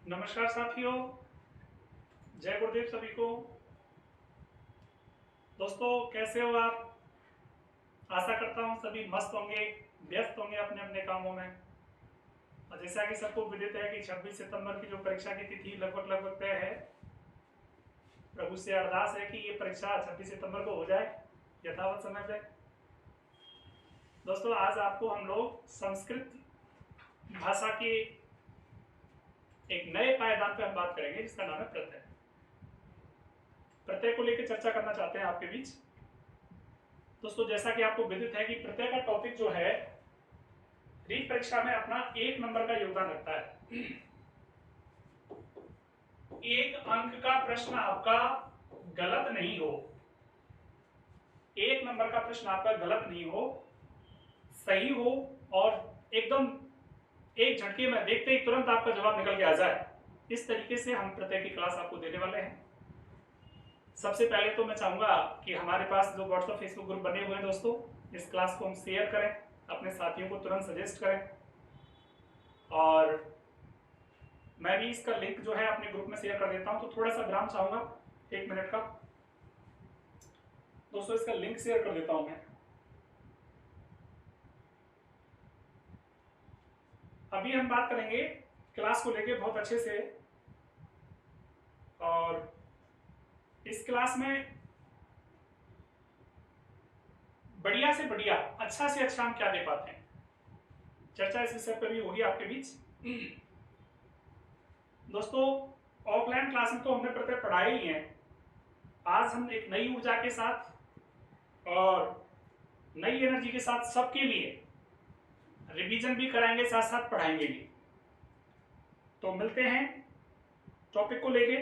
नमस्कार साथियों, जय गुरुदेव सभी को। दोस्तों कैसे हो आप? आशा करता हूँ सभी मस्त होंगे, व्यस्त होंगे अपने अपने कामों में। और जैसा कि सबको विदित है कि 26 सितंबर की जो परीक्षा की तिथि लगभग तय है, प्रभु से अरदास है कि ये परीक्षा 26 सितंबर को हो जाए यथावत समय पे। दोस्तों आज आपको हम लोग संस्कृत भाषा के एक नए पायदान पे हम बात करेंगे जिसका नाम है प्रत्यय। प्रत्यय को लेकर चर्चा करना चाहते हैं आपके बीच। दोस्तों जैसा कि आपको विदित है कि प्रत्यय का टॉपिक जो है रीट परीक्षा में अपना 1 नंबर का योगदान रखता है। 1 अंक का प्रश्न आपका गलत नहीं हो, 1 नंबर का प्रश्न आपका गलत नहीं हो, सही हो और एकदम एक झटके में देखते ही तुरंत आपका जवाब निकल के आ जाए, इस तरीके से हम प्रत्यय की क्लास आपको देने वाले हैं। सबसे पहले तो मैं चाहूंगा कि हमारे पास जो व्हाट्सएप फेसबुक ग्रुप बने हुए हैं दोस्तों, इस क्लास को हम शेयर करें, अपने साथियों को तुरंत सजेस्ट करें। और मैं भी इसका लिंक जो है अपने ग्रुप में शेयर कर देता हूं। तो थोड़ा सा विराम चाहूंगा 1 मिनट का। दोस्तों इसका लिंक शेयर कर देता हूं मैं। अभी हम बात करेंगे क्लास को लेके बहुत अच्छे से, और इस क्लास में बढ़िया से बढ़िया, अच्छा से अच्छा हम क्या दे पाते हैं, चर्चा इस विषय पर भी होगी आपके बीच। दोस्तों ऑफलाइन क्लास में तो हमने प्रत्यय पढ़ाए ही हैं। आज हम एक नई ऊर्जा के साथ और नई एनर्जी के साथ सबके लिए रिवीजन भी कराएंगे, साथ साथ पढ़ाएंगे भी। तो मिलते हैं टॉपिक को लेके।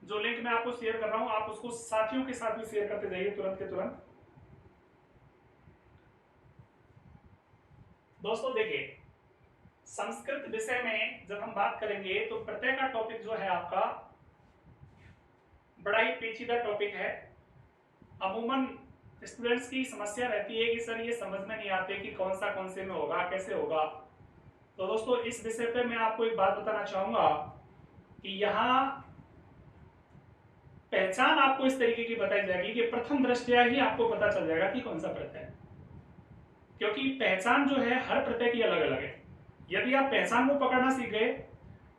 जो लिंक मैं आपको शेयर कर रहा हूं आप उसको साथियों के साथ भी शेयर करते जाइए तुरंत के तुरंत। दोस्तों देखिए, संस्कृत विषय में जब हम बात करेंगे तो प्रत्यय का टॉपिक जो है आपका बड़ा ही पेचीदा टॉपिक है। अमूमन स्टूडेंट्स की समस्या रहती है कि सर ये समझ में नहीं आते कि कौन से में होगा, कैसे होगा। तो दोस्तों इस विषय पे मैं आपको एक बात बताना चाहूंगा कि यहाँ पहचान आपको इस तरीके की बताई जाएगी कि प्रथम दृष्टया ही आपको पता चल जाएगा कि कौन सा प्रत्यय है, क्योंकि पहचान जो है हर प्रत्यय की अलग अलग है। यदि आप पहचान को पकड़ना सीख गए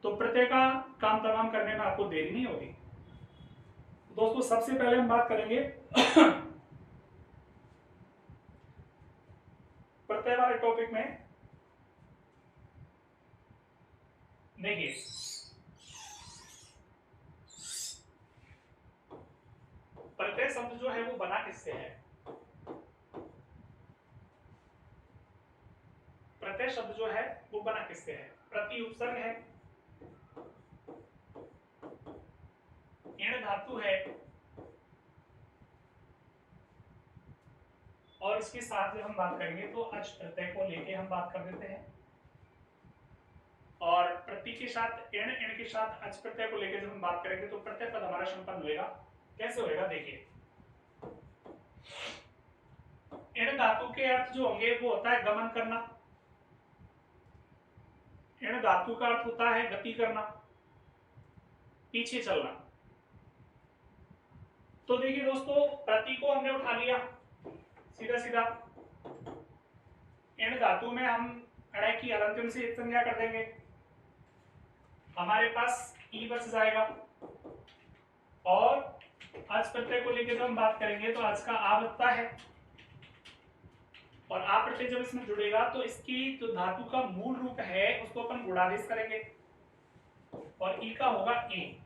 तो प्रत्यय का काम तमाम करने में आपको देरी नहीं होगी। दोस्तों सबसे पहले हम बात करेंगे प्रत्यय वाले टॉपिक में। देखिए प्रत्यय शब्द जो है वो बना किससे है? प्रत्यय शब्द जो है वो बना किससे है? प्रति उपसर्ग है, इण धातु है, और इसके साथ जब हम बात करेंगे तो अच प्रत्यय को लेके हम बात कर देते हैं। और प्रति के साथ इण, इण के साथ अच प्रत्यय को लेके जब हम बात करेंगे तो प्रत्यय पद हमारा संपन्न होगा। कैसे होगा? देखिए इण धातु के अर्थ जो होंगे वो होता है गमन करना, इण धातु का अर्थ होता है गति करना, पीछे चलना। तो देखिए दोस्तों प्रति को हमने उठा लिया सीधा सीधा, इण धातु में हम अड़य की हलंत्यम से एक संज्ञा कर देंगे, हमारे पास ई बच जाएगा। और अच प्रत्यय को लेकर जब हम बात करेंगे तो आज का आ बचता है, और आ प्रत्यय जब इसमें जुड़ेगा तो इसकी जो धातु का मूल रूप है उसको अपन गुणादेश करेंगे, और ई का होगा ए,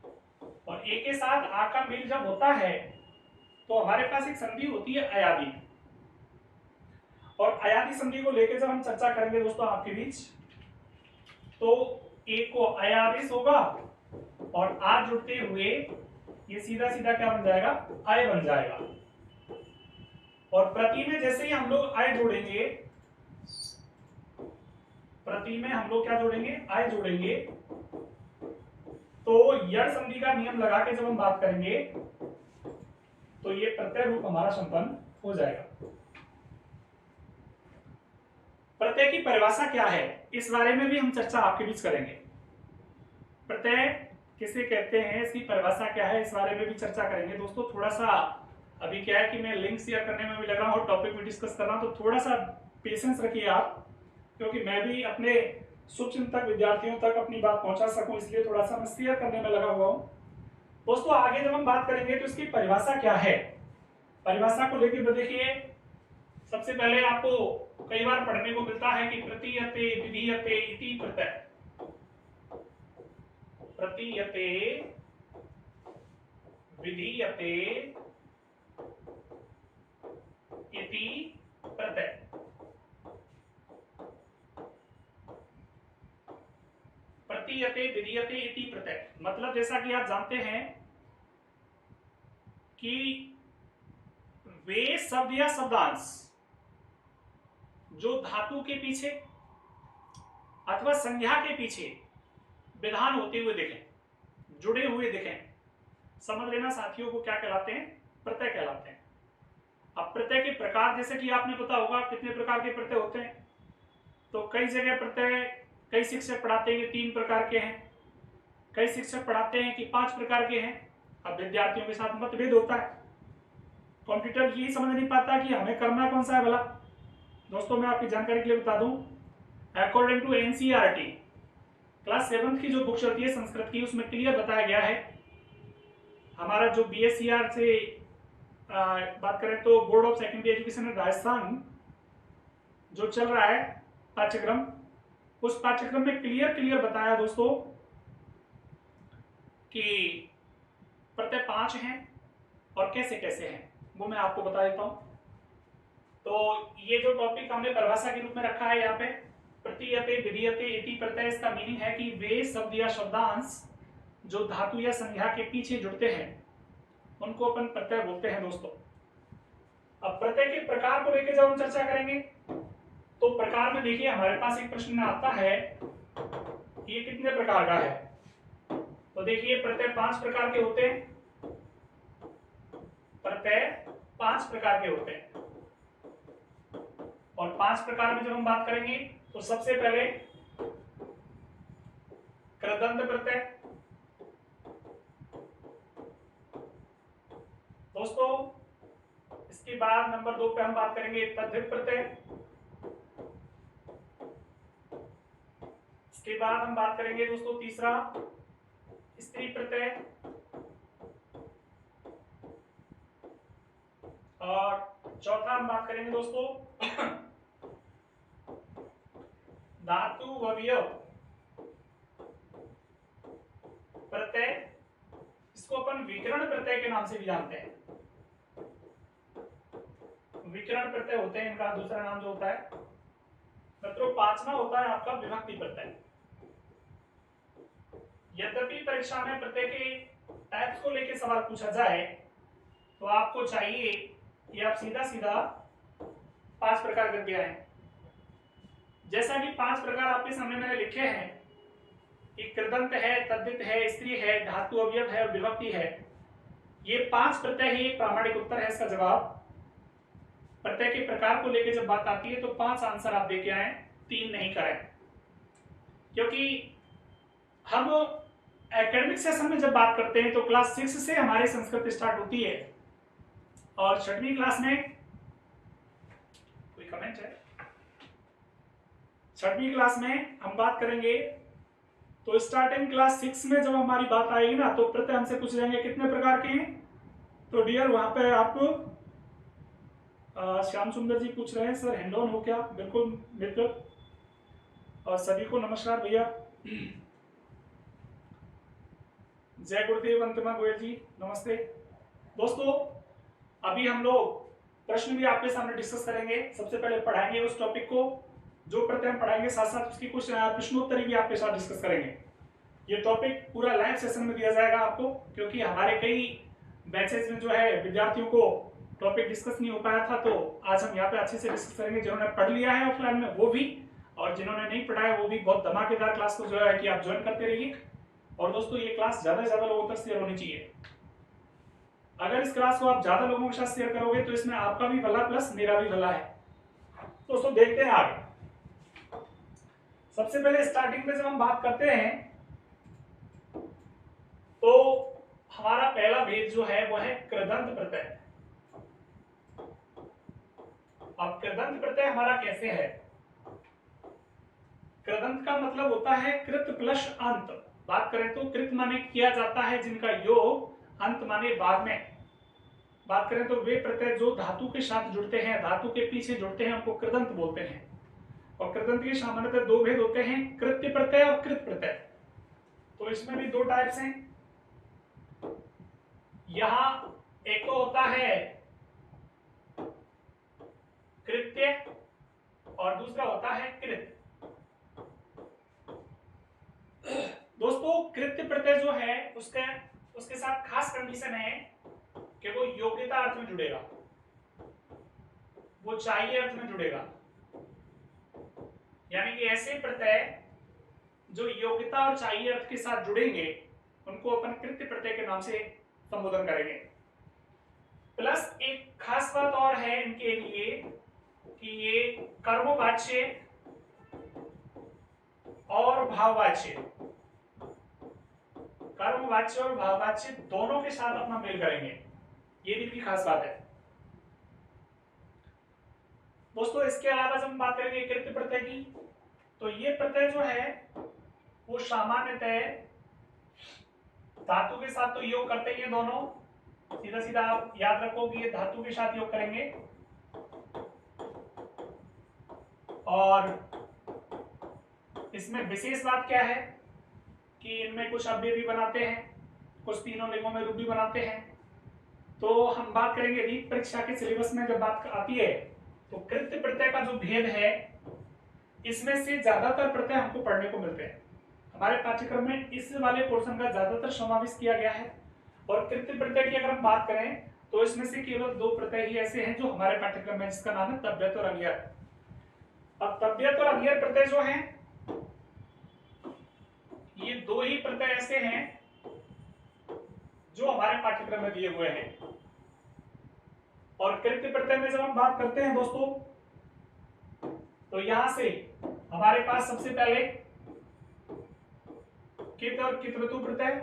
और ए के साथ आ का मेल जब होता है तो हमारे पास एक संधि होती है अयादि। और अयादि संधि को लेकर जब हम चर्चा करेंगे दोस्तों आपके बीच, तो ए को अयादेश होगा और आ जुड़ते हुए ये सीधा सीधा क्या बन जाएगा? अय बन जाएगा। और प्रति में जैसे ही हम लोग अय जोड़ेंगे, प्रति में हम लोग क्या जोड़ेंगे? अय जोड़ेंगे, तो यड़ संधि का नियम लगा के जब हम बात करेंगे तो ये प्रत्यय रूप हमारा संपन्न हो जाएगा। प्रत्यय की परिभाषा क्या है इस बारे में भी हम चर्चा आपके बीच करेंगे। प्रत्यय किसे कहते हैं, इसकी परिभाषा क्या है, इस बारे में भी चर्चा करेंगे दोस्तों। थोड़ा सा अभी क्या है कि मैं लिंक शेयर करने में भी लग रहा हूँ और टॉपिक भी डिस्कस कर रहा हूँ, तो थोड़ा सा पेशेंस रखिए आप, क्योंकि मैं भी अपने शुभचिंतक विद्यार्थियों तक अपनी बात पहुंचा सकूं, इसलिए थोड़ा सा मैं शेयर करने में लगा हुआ हूँ दोस्तों। आगे जब हम बात करेंगे तो इसकी परिभाषा क्या है, परिभाषा को लेकर देखिए, सबसे पहले आपको कई बार पढ़ने को मिलता है कि प्रतीयते विधीयते इति प्रत्यय, प्रतीयते विधीयते इति प्रत्यय। प्रतीयते विधीयते इति प्रत्यय मतलब जैसा कि आप जानते हैं कि वे शब्द या शब्दांश जो धातु के पीछे अथवा संज्ञा के पीछे विधान होते हुए दिखें, जुड़े हुए दिखें, समझ लेना साथियों को क्या कहलाते हैं, प्रत्यय कहलाते हैं। अब प्रत्यय के प्रकार, जैसे कि आपने पता होगा कितने प्रकार के प्रत्यय होते हैं, तो कई जगह प्रत्यय कई शिक्षक पढ़ाते हैं 3 प्रकार के हैं, कई शिक्षक पढ़ाते हैं कि 5 प्रकार के हैं। अब विद्यार्थियों के साथ मतभेद होता है, कंप्यूटर यही समझ नहीं पाता कि हमें करना कौन सा है भला। दोस्तों मैं आपकी जानकारी के लिए बता दूं, according to NCERT class 7th की जो बुक चलती है संस्कृत की, उसमें क्लियर बताया गया है, हमारा जो बीएससीआर से बात करें तो board of secondary education Rajasthan जो चल रहा है पाठ्यक्रम, उस पाठ्यक्रम में क्लियर बताया दोस्तों कि प्रत्यय 5 हैं और कैसे कैसे हैं, वो मैं आपको बता देता हूं। तो ये जो टॉपिक हमने परिभाषा के रूप में रखा है यहाँ पे, प्रतीयते विधीयते इति प्रत्यय, इसका मीनिंग है कि वे शब्द या शब्दांश जो धातु या संज्ञा के पीछे जुड़ते हैं उनको अपन प्रत्यय बोलते हैं दोस्तों। अब प्रत्यय के प्रकार को लेकर जब हम चर्चा करेंगे तो प्रकार में देखिए हमारे पास एक प्रश्न आता है ये कितने प्रकार का है, तो देखिए प्रत्यय 5 प्रकार के होते हैं, प्रत्यय 5 प्रकार के होते हैं। और 5 प्रकार में जब हम बात करेंगे तो सबसे पहले कृदंत प्रत्यय दोस्तों, इसके बाद नंबर 2 पे हम बात करेंगे तद्धित प्रत्यय, इसके बाद हम बात करेंगे दोस्तों तीसरा स्त्री प्रत्यय, और चौथा हम बात करेंगे दोस्तों धातु अवयव प्रत्यय, इसको अपन विकर्ण प्रत्यय के नाम से भी जानते हैं। विकर्ण प्रत्यय होते हैं, इनका दूसरा नाम जो होता है मित्रों 5वां होता है आपका विभक्ति प्रत्यय। यद्यपि परीक्षा में प्रत्यय के टाइप्स को लेकर सवाल पूछा जाए तो आपको चाहिए कि आप सीधा 5 प्रकार करके आए, जैसा कि 5 प्रकार आपके सामने मैंने लिखे हैं कि कृदंत है, तद्धित है, स्त्री है, धातु अवयव है और विभक्ति है। ये 5 प्रत्यय ही एक प्रामाणिक उत्तर है इसका जवाब। प्रत्यय के प्रकार को लेकर जब बात आती है तो 5 आंसर आप देके आए, 3 नहीं करें, क्योंकि हम एकेडमिक सेशन में जब बात करते हैं तो क्लास 6 से हमारी संस्कृत स्टार्ट होती है और 6वीं क्लास में कोई कमेंट है, 6वीं क्लास में हम बात करेंगे तो स्टार्टिंग क्लास 6 में जब हमारी बात आएगी ना तो प्रत्यय हमसे पूछ जाएंगे कितने प्रकार के हैं। तो डियर वहां पे आपको श्याम सुंदर जी पूछ रहे हैं सर हैंड ऑन हो क्या, बिल्कुल मित्र, और सभी को नमस्कार भैया, जय गुरुदेव अंतिमा गोयल जी नमस्ते। दोस्तों अभी हम लोग प्रश्न भी आपके सामने डिस्कस करेंगे, सबसे पहले पढ़ाएंगे उस टॉपिक को जो प्रत्यय हम पढ़ाएंगे, साथ साथ उसकी कुछ प्रश्नोत्तरी भी आपके साथ डिस्कस करेंगे। ये टॉपिक पूरा लाइव सेशन में दिया जाएगा आपको, क्योंकि हमारे कई बैचेस में जो है विद्यार्थियों को टॉपिक डिस्कस नहीं हो पाया था, तो आज हम यहाँ पे अच्छे से डिस्कस करेंगे। जिन्होंने पढ़ लिया है ऑफलाइन में वो भी, और जिन्होंने नहीं पढ़ा है वो भी, बहुत धमाकेदार क्लास को जो है कि आप ज्वाइन करते रहिए। और दोस्तों ये क्लास ज्यादा से ज्यादा लोगों तक शेयर होनी चाहिए। अगर इस क्लास को आप ज्यादा लोगों के साथ शेयर करोगे तो इसमें आपका भी भला प्लस मेरा भी भला है। दोस्तों देखते हैं आगे। सबसे पहले स्टार्टिंग में जब हम बात करते हैं तो हमारा पहला भेद जो है वो है कृदंत प्रत्यय। अब कृदंत प्रत्यय हमारा कैसे है? कृदंत का मतलब होता है कृत प्लस अंत। बात करें तो कृत माने किया जाता है जिनका योग, अंत माने बाद में। बात करें तो वे प्रत्यय जो धातु के साथ जुड़ते हैं, धातु के पीछे जुड़ते हैं, उनको कृदंत बोलते हैं। और कृदंत के सामान्यतः दो भेद होते हैं, कृत्य प्रत्यय और कृत प्रत्यय। तो इसमें भी दो टाइप्स हैं। यहां एक तो होता है कृत्य और दूसरा होता है कृत। दोस्तों कृत्य प्रत्यय जो है उसके साथ खास कंडीशन है कि वो योग्यता अर्थ में जुड़ेगा, वो चाहिए अर्थ में जुड़ेगा। यानी कि ऐसे प्रत्यय जो योग्यता और चाहिए अर्थ के साथ जुड़ेंगे उनको अपन कृत्य प्रत्यय के नाम से संबोधन करेंगे। प्लस एक खास बात और है इनके लिए कि ये कर्मवाच्य और भाववाच्य, कर्मवाच्य और भाववाच्य दोनों के साथ अपना मेल करेंगे। ये भी इनकी खास बात है। दोस्तों इसके अलावा जब हम बात करेंगे कृत्य प्रत्यय की, तो ये प्रत्यय जो है वो सामान्यतः धातु के साथ तो योग करते ही हैं दोनों, सीधा सीधा आप याद रखो कि ये धातु के साथ योग करेंगे। और इसमें विशेष बात क्या है कि इनमें कुछ अव्यय भी बनाते हैं, कुछ तीनों लिंगों में रूप भी बनाते हैं। तो हम बात करेंगे रीट परीक्षा के सिलेबस में जब बात आती है तो कृत्य प्रत्यय का जो भेद है इसमें से ज्यादातर प्रत्यय हमको पढ़ने को मिलते हैं। हमारे पाठ्यक्रम में इस वाले पोर्शन का ज्यादातर समावेश किया गया है। और कृत्य प्रत्यय की अगर हम बात करें तो इसमें से केवल दो प्रत्यय ही ऐसे हैं जो हमारे पाठ्यक्रम में, जिसका नाम है तव्यत और अनियर। अब तव्यत और अनियर प्रत्यय जो हैं, ये दो ही प्रत्यय ऐसे हैं जो हमारे पाठ्यक्रम में दिए हुए हैं। और कृत्य प्रत्यय में जब हम बात करते हैं दोस्तों, तो यहां से हमारे पास सबसे पहले कित और कितवतु प्रत्यय,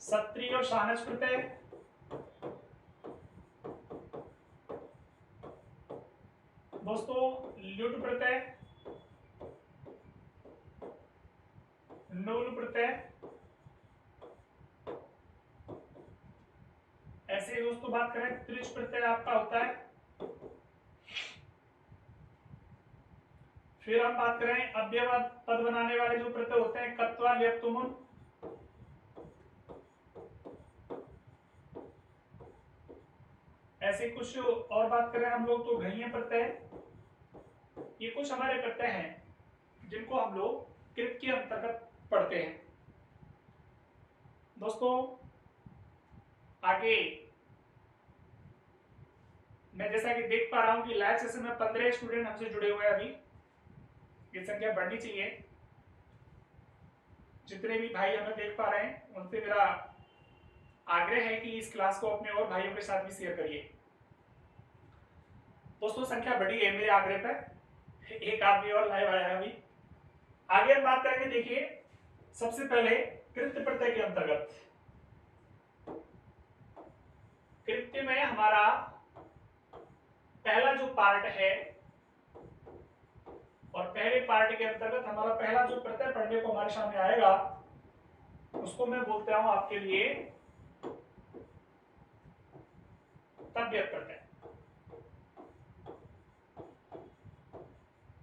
सत्री और शानच प्रत्यय, दोस्तों ल्युट प्रत्यय, नूल प्रत्यय, ऐसे ही दोस्तों बात करें त्रिच प्रत्यय आपका होता है। फिर हम बात करें अव्यय पद बनाने वाले जो प्रत्यय होते हैं, कत्वा, ल्यप, तुमुन। ऐसे कुछ और बात करें हम लोग तो घनीय प्रत्यय। ये कुछ हमारे प्रत्यय हैं जिनको हम लोग कृत के अंतर्गत पढ़ते हैं। दोस्तों आगे मैं जैसा कि देख पा रहा हूं कि लाइव सेशन में 15 स्टूडेंट हमसे जुड़े हुए हैं। अभी ये संख्या बढ़नी चाहिए। जितने भी भाई हमें देख पा रहे हैं उनसे मेरा आग्रह है कि इस क्लास को अपने और भाइयों के साथ भी शेयर करिए। दोस्तों संख्या बढ़ी है मेरे आग्रह पर, एक आदमी और लाइव आया है अभी। आगे हम बात करेंगे, देखिए सबसे पहले कृत्य प्रत्यय के अंतर्गत। कृत्य में हमारा पहला जो पार्ट है, और पहले पार्ट के अंतर्गत हमारा पहला जो प्रत्यय पढ़ने को हमारे सामने आएगा उसको मैं बोलता हूं आपके लिए तव्यत प्रत्यय।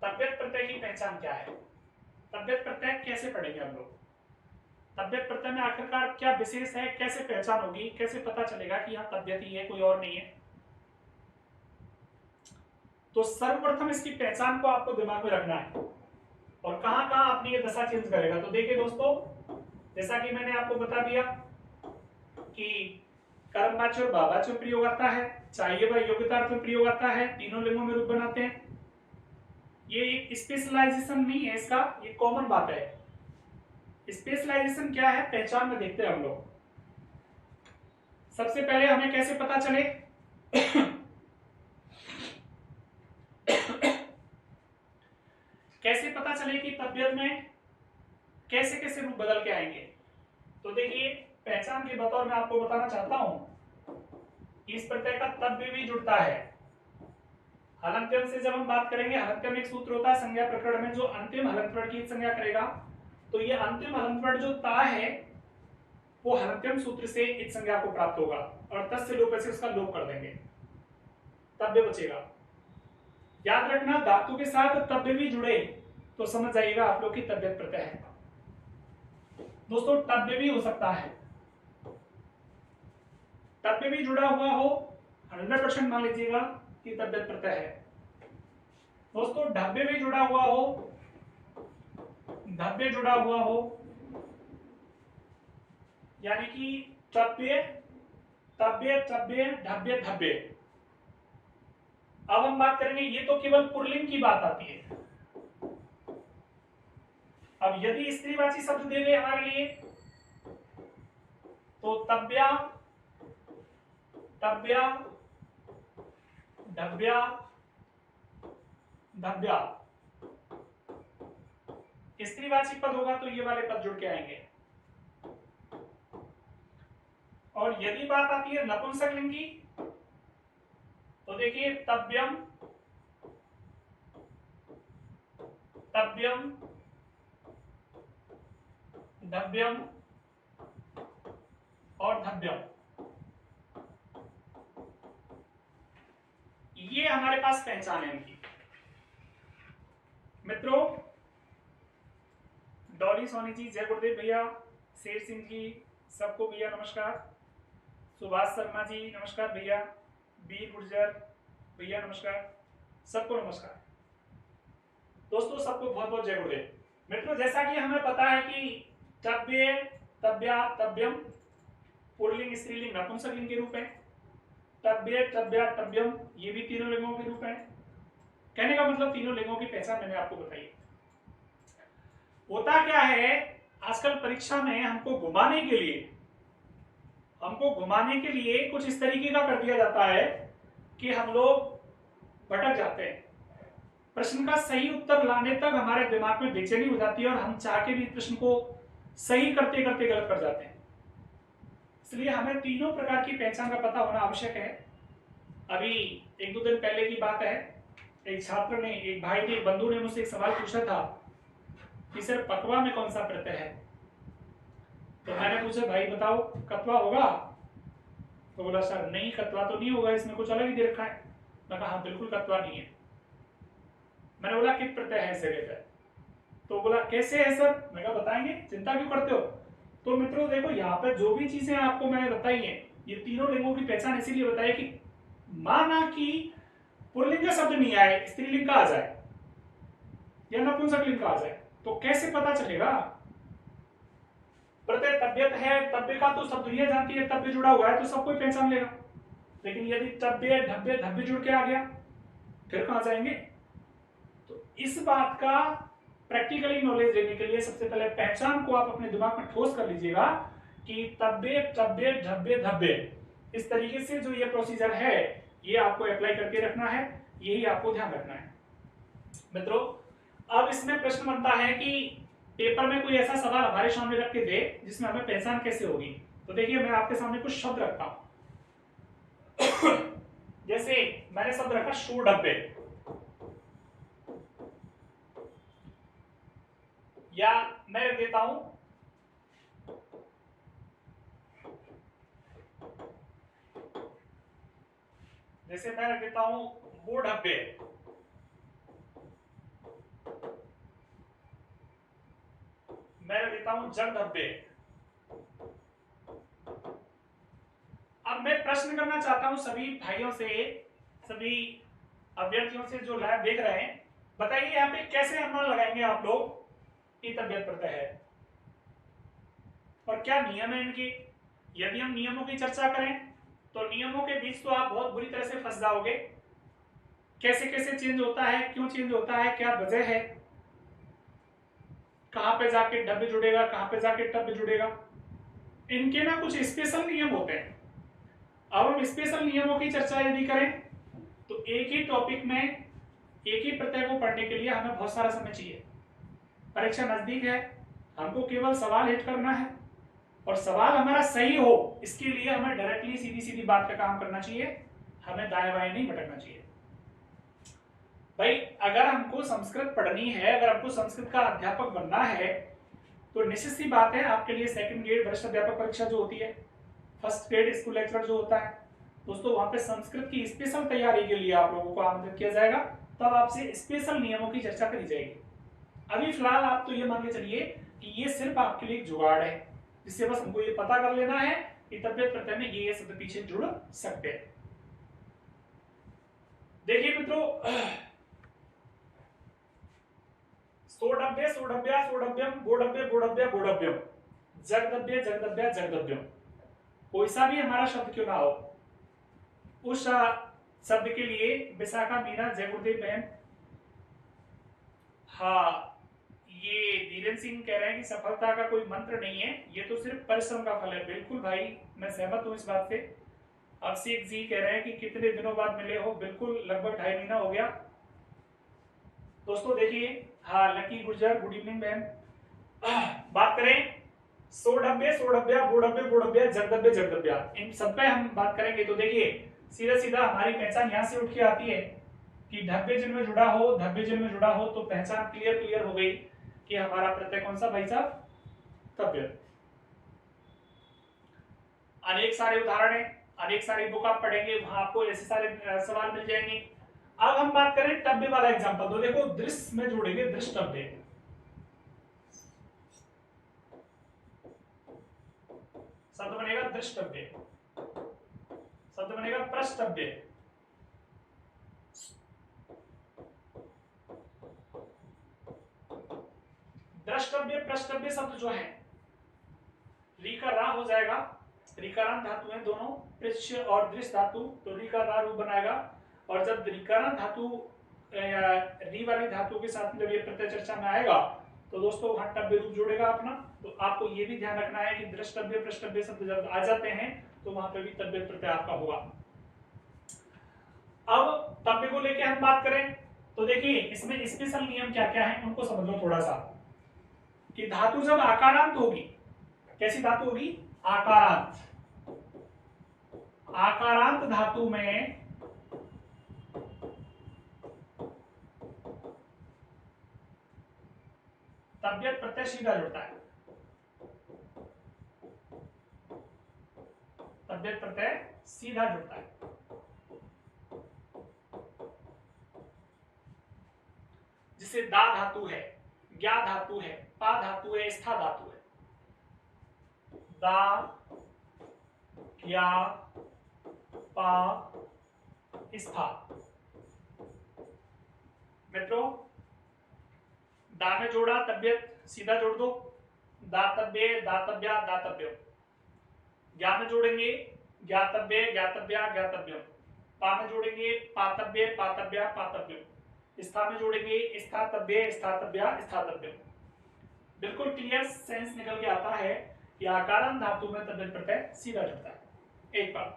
तव्यत प्रत्यय की पहचान क्या है, तव्यत प्रत्यय कैसे पढ़ेंगे हम लोग, तव्यत प्रत्यय में आखिरकार क्या विशेष है, कैसे पहचान होगी, कैसे पता चलेगा कि यहाँ तव्यत ही है कोई और नहीं है। तो सर्वप्रथम इसकी पहचान को आपको दिमाग में रखना है और कहां कहां अपनी ये दशा चेंज करेगा। तो देखिए दोस्तों, जैसा कि मैंने आपको बता दिया कि कर्मवाच्य और भाववाच्य में प्रयोग आता है, चाहिए व योग्यता अर्थ में प्रयोग आता है, तीनों लिंगों में रूप बनाते हैं। ये एक स्पेशलाइजेशन नहीं है इसका, ये कॉमन बात है। स्पेशलाइजेशन क्या है पहचान में देखते हैं हम लोग। सबसे पहले हमें कैसे पता चले कैसे पता चले कि तव्यत में कैसे कैसे रूप बदल के आएंगे। तो देखिए पहचान के बतौर मैं आपको बताना चाहता हूं, इस प्रत्यय का तब्य भी जुड़ता है। हलंत्यम से जब हम बात करेंगे, हलंत्यम एक सूत्र होता है संज्ञा प्रकरण में जो अंतिम हलंत की संज्ञा करेगा, तो ये अंतिम हलंत जो ता है वो हलंत्यम सूत्र से इस संज्ञा को प्राप्त होगा और तस्य लोप से उसका लोप कर देंगे, तब्य बचेगा। याद रखना धातु के साथ तब्य भी जुड़े तो समझ जाइएगा आप लोग की तबियत प्रत्यय है। दोस्तों तब्य भी हो सकता है, तब्य भी जुड़ा हुआ हो 100% मान लीजिएगा कि तबियत प्रत्यय है। दोस्तों ढब्बे भी जुड़ा हुआ हो, धब्बे जुड़ा हुआ हो, यानी कि तब्य तब्य तब्य ढब्बे धब्बे। अब हम बात करेंगे, ये तो केवल पुल्लिंग की बात आती है। अब यदि स्त्रीवाची शब्द दे गए हमारे लिए तो तब्या तब्या ढब्या धब्या, स्त्रीवाची पद होगा तो ये वाले पद जुड़ के आएंगे। और यदि बात आती है नपुंसकलिंग की तो देखिए तब्यम तब्यम धब्यम और धब्यम, ये हमारे पास पहचान है इनकी। मित्रों डॉली सोनी जी, जय गुरुदेव भैया, शेर सिंह जी, सबको भैया नमस्कार, सुभाष शर्मा जी नमस्कार भैया, वीर गुर्जर भैया नमस्कार, सबको नमस्कार। दोस्तों सबको बहुत बहुत जय गुरुदेव। मित्रों जैसा कि हमें पता है कि तब्य तब्या तब्यम पुल्लिंग स्त्रीलिंग नपुंसकलिंग के रूप है, तब्य तब्या तब्यम ये भी तीनों लिंगों के रूप है। कहने का मतलब तीनों लिंगों की पहचान मैंने आपको बताई। होता क्या है आजकल परीक्षा में हमको घुमाने के लिए कुछ इस तरीके का कर दिया जाता है कि हम लोग भटक जाते हैं। प्रश्न का सही उत्तर लाने तक हमारे दिमाग में बेचैनी हो जाती है और हम चाह के भी प्रश्न को सही करते करते गलत कर जाते हैं। इसलिए हमें तीनों प्रकार की पहचान का पता होना आवश्यक है। अभी एक दो दिन पहले की बात है, एक छात्र ने, एक भाई ने, एक बंधु ने मुझसे एक सवाल पूछा था कि सर पकवा में कौन सा प्रत्यय है। तो मैंने पूछा भाई बताओ कत्वा होगा, तो बोला सर नहीं कत्वा तो नहीं होगा, इसमें कुछ अलग ही दे रखा है। मैं कहा हाँ बिल्कुल कत्वा नहीं है। मैंने बोला कित प्रत्यय है इस जगह पे, तो बोला कैसे है सर। मैं कहा बताएंगे, चिंता क्यों करते हो। तो मित्रों देखो यहाँ पे जो भी चीजें आपको मैंने बताई हैं ये तीनों लिंगों की पहचान इसीलिए बताई कि माना कि पुल्लिंग का शब्द नहीं आए, स्त्रीलिंग का आ जाए या नपुंसकलिंग का आ जाए तो कैसे पता चलेगा। प्रत्यय तबियत है, तब्य का तो सब दुनिया जानती है, तब्य जुड़ा हुआ है तो सब कोई पहचान लेगा। लेकिन यदि तब्य ढब्य धब्य जुड़ के आ गया फिर कहां जाएंगे। तो इस बात का प्रैक्टिकली नॉलेज लेने के लिए सबसे पहले पहचान को आप अपने दिमाग में ठोस कर लीजिएगा कि तब्य तब्य ढब्य धब्य, इस तरीके से जो ये प्रोसीजर है ये आपको अप्लाई करके रखना है, यही आपको ध्यान रखना है। मित्रों अब इसमें प्रश्न बनता है कि पेपर में कोई ऐसा सवाल हमारे सामने रख के दे जिसमें हमें पहचान कैसे होगी। तो देखिए मैं आपके सामने कुछ शब्द रखता हूं जैसे मैंने शब्द रखा शू डब्बे, या मैं रख देता हूं जैसे मैं रख देता हूं वो डब्बे, मैं रख देता हूं जग डब्बे। अब मैं प्रश्न करना चाहता हूं सभी भाइयों से, सभी अभ्यर्थियों से जो लाइव देख रहे हैं, बताइए यहाँ पे कैसे अनुमान लगाएंगे आप लोग कि तबियत प्रत्यय है और क्या नियम है इनके। यदि हम नियमों की चर्चा करें तो नियमों के बीच तो आप बहुत बुरी तरह से फंस जाओगे। कैसे कैसे चेंज होता है, क्यों चेंज होता है, क्या वजह है, कहां पे जाके डब्बे जुड़ेगा, कहां पे जाके टब्बे जुड़ेगा, इनके ना कुछ स्पेशल नियम होते हैं। अब हम स्पेशल नियमों की चर्चा यदि करें तो एक ही टॉपिक में एक ही प्रत्यय को पढ़ने के लिए हमें बहुत सारा समय चाहिए। परीक्षा नजदीक है, हमको केवल सवाल हिट करना है और सवाल हमारा सही हो इसके लिए हमें डायरेक्टली सीधी सीधी बात का काम करना चाहिए, हमें दाएं बाएं नहीं भटकना चाहिए। भाई अगर हमको संस्कृत पढ़नी है, अगर हमको संस्कृत का अध्यापक बनना है, तो निश्चित सी बात है आपके लिए सेकंड ग्रेड वरिष्ठ अध्यापक परीक्षा जो होती है, फर्स्ट ग्रेड स्कूल लेक्चरर जो होता है दोस्तों, वहां पे संस्कृत की स्पेशल तैयारी के लिए आप लोगों को आमंत्रित किया जाएगा, तब आपसे स्पेशल नियमों की चर्चा करी जाएगी। अभी फिलहाल आप तो ये मान के चलिए कि ये सिर्फ आपके लिए एक जुगाड़ है, जिससे बस हमको ये पता कर लेना है कि तबियत प्रत्यय में ये शब्द पीछे जुड़ सकते हैं। देखिए मित्रों, सोडव्य सोडव्या सोडव्यम गोडव्य गोडव्य गोडव्यम जगदव्य जगदव्या जगदव्यम, कोई सा भी हमारा शब्द क्यों ना हो, उस शब्द के लिए विशाखा मीना जय गुरुदेव बहन, हाँ ये धीरेन्द्र सिंह कह रहे हैं कि सफलता का कोई मंत्र नहीं है, ये तो सिर्फ परिश्रम का फल है। बिल्कुल भाई मैं सहमत हूं इस बात से। अभिषेक जी कह रहे हैं कि कितने दिनों बाद मिले हो, बिल्कुल लगभग 2.5 महीना हो गया। दोस्तों देखिए, हाँ lucky Gurjar good evening ma'am. बात करें सोडव्य सोडव्या गोडव्य गोडव्या जगदव्य जगदव्या, इन सब पे हम बात करेंगे तो देखिए सीधा सीधा हमारी पहचान यहां से उठ के आती है कि ढब्बे जिन में जुड़ा हो, धब्बे जिन में जुड़ा हो, तो पहचान क्लियर हो गई कि हमारा प्रत्यय कौन सा भाई साहब, तबियत। अनेक सारे उदाहरण है, अनेक सारी बुक आप पढ़ेंगे, वहां आपको ऐसे सारे सवाल मिल जाएंगे। अब हम बात करें तब्य वाला एग्जांपल, तो देखो दृश्य में जोड़ेंगे दृष्टव्य, शब्द बनेगा दृष्टव्य, शब्द बनेगा प्रष्टव्य, द्रष्टव्य प्रष्टव्य शब्द जो है री का रा हो जाएगा, रिकारांत धातु है दोनों, पृच्छ और दृश्य धातु, तो री का रा रूप बनाएगा। और जब रिकारांत धातु री वाली धातु के साथ जब ये प्रत्यय चर्चा में आएगा तो दोस्तों वहां टव्य रूप जोड़ेगा अपना। तो आपको ये भी ध्यान रखना है कि दृष्टव्य प्रष्टव्य शब्द जब आ जाते हैं तो वहां पे भी तव्य प्रत्यय आपका होगा। अब तव्य को लेके हम बात करें तो देखिए इसमें स्पेशल नियम क्या क्या है उनको समझ लो थोड़ा सा, कि धातु जब आकारांत होगी, कैसी धातु होगी, आकारांत, आकारांत धातु में तव्यत प्रत्यय सीधा जुड़ता है, तव्यत प्रत्यय सीधा जुड़ता है। जिसे दा धातु है, ज्ञा धातु है, पा धातु है, स्था धातु है, दा ज्ञा पा स्था। मित्रों दा में जोड़ा तव्यत सीधा जोड़ दो, दातव्य दातव्या दातव्य, ज्ञा में जोड़ेंगे ज्ञातव्य ज्ञातव्या ज्ञातव्यम, पा में जोड़ेंगे पातव्य पातव्या पातव्यम, स्था में जोड़ेंगे स्थातव्य स्थातव्या स्थातव्यम। बिल्कुल क्लियर सेंस निकल के आता है कि आकारांत धातु में तव्यत प्रत्यय सीधा जुड़ता है। एक बार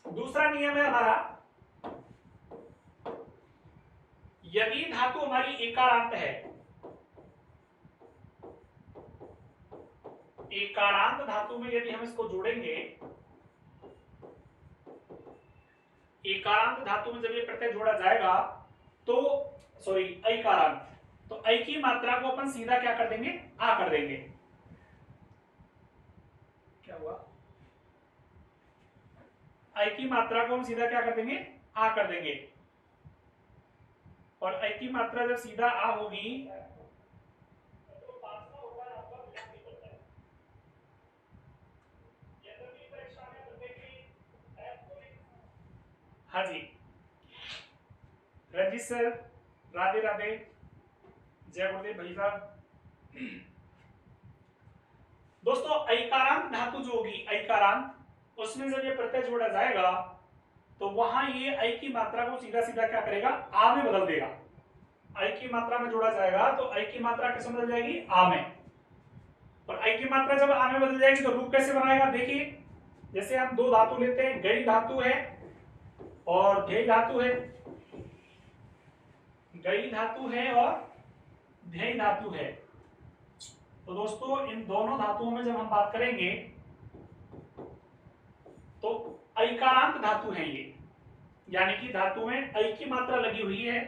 दूसरा नियम है हमारा, यदि धातु हमारी एकारांत है, एकारांत धातु में यदि हम इसको जोड़ेंगे, एकारांत धातु में जब ये प्रत्यय जोड़ा जाएगा तो सॉरी ऐकारांत, तो ऐ की मात्रा को अपन सीधा क्या कर देंगे, आ कर देंगे। क्या हुआ, ऐ की मात्रा को हम सीधा क्या कर देंगे, आ कर देंगे। और ऐ की मात्रा जब सीधा आ होगी हाँ जी रंजीत सर राधे राधे, जय गुरुदेव भाई साहब। दोस्तों ऐकारांत धातु जो होगी ऐकारांत, उसमें जब ये प्रत्यय जोड़ा जाएगा तो वहां ये ऐ की मात्रा को सीधा सीधा क्या करेगा, आ में बदल देगा। ऐ की मात्रा में जोड़ा जाएगा तो ऐ की मात्रा किस में बदल जाएगी, आ में। और ऐ की मात्रा जब आ में बदल जाएगी तो रूप कैसे बनाएगा, देखिए जैसे हम दो धातु लेते हैं, गई धातु है और ध्यय धातु है, गई धातु है और ध्यय धातु है। तो दोस्तों इन दोनों धातुओं में जब हम बात करेंगे तो ऐकारांत धातु है ये, यानी कि धातु में ऐ की मात्रा लगी हुई है।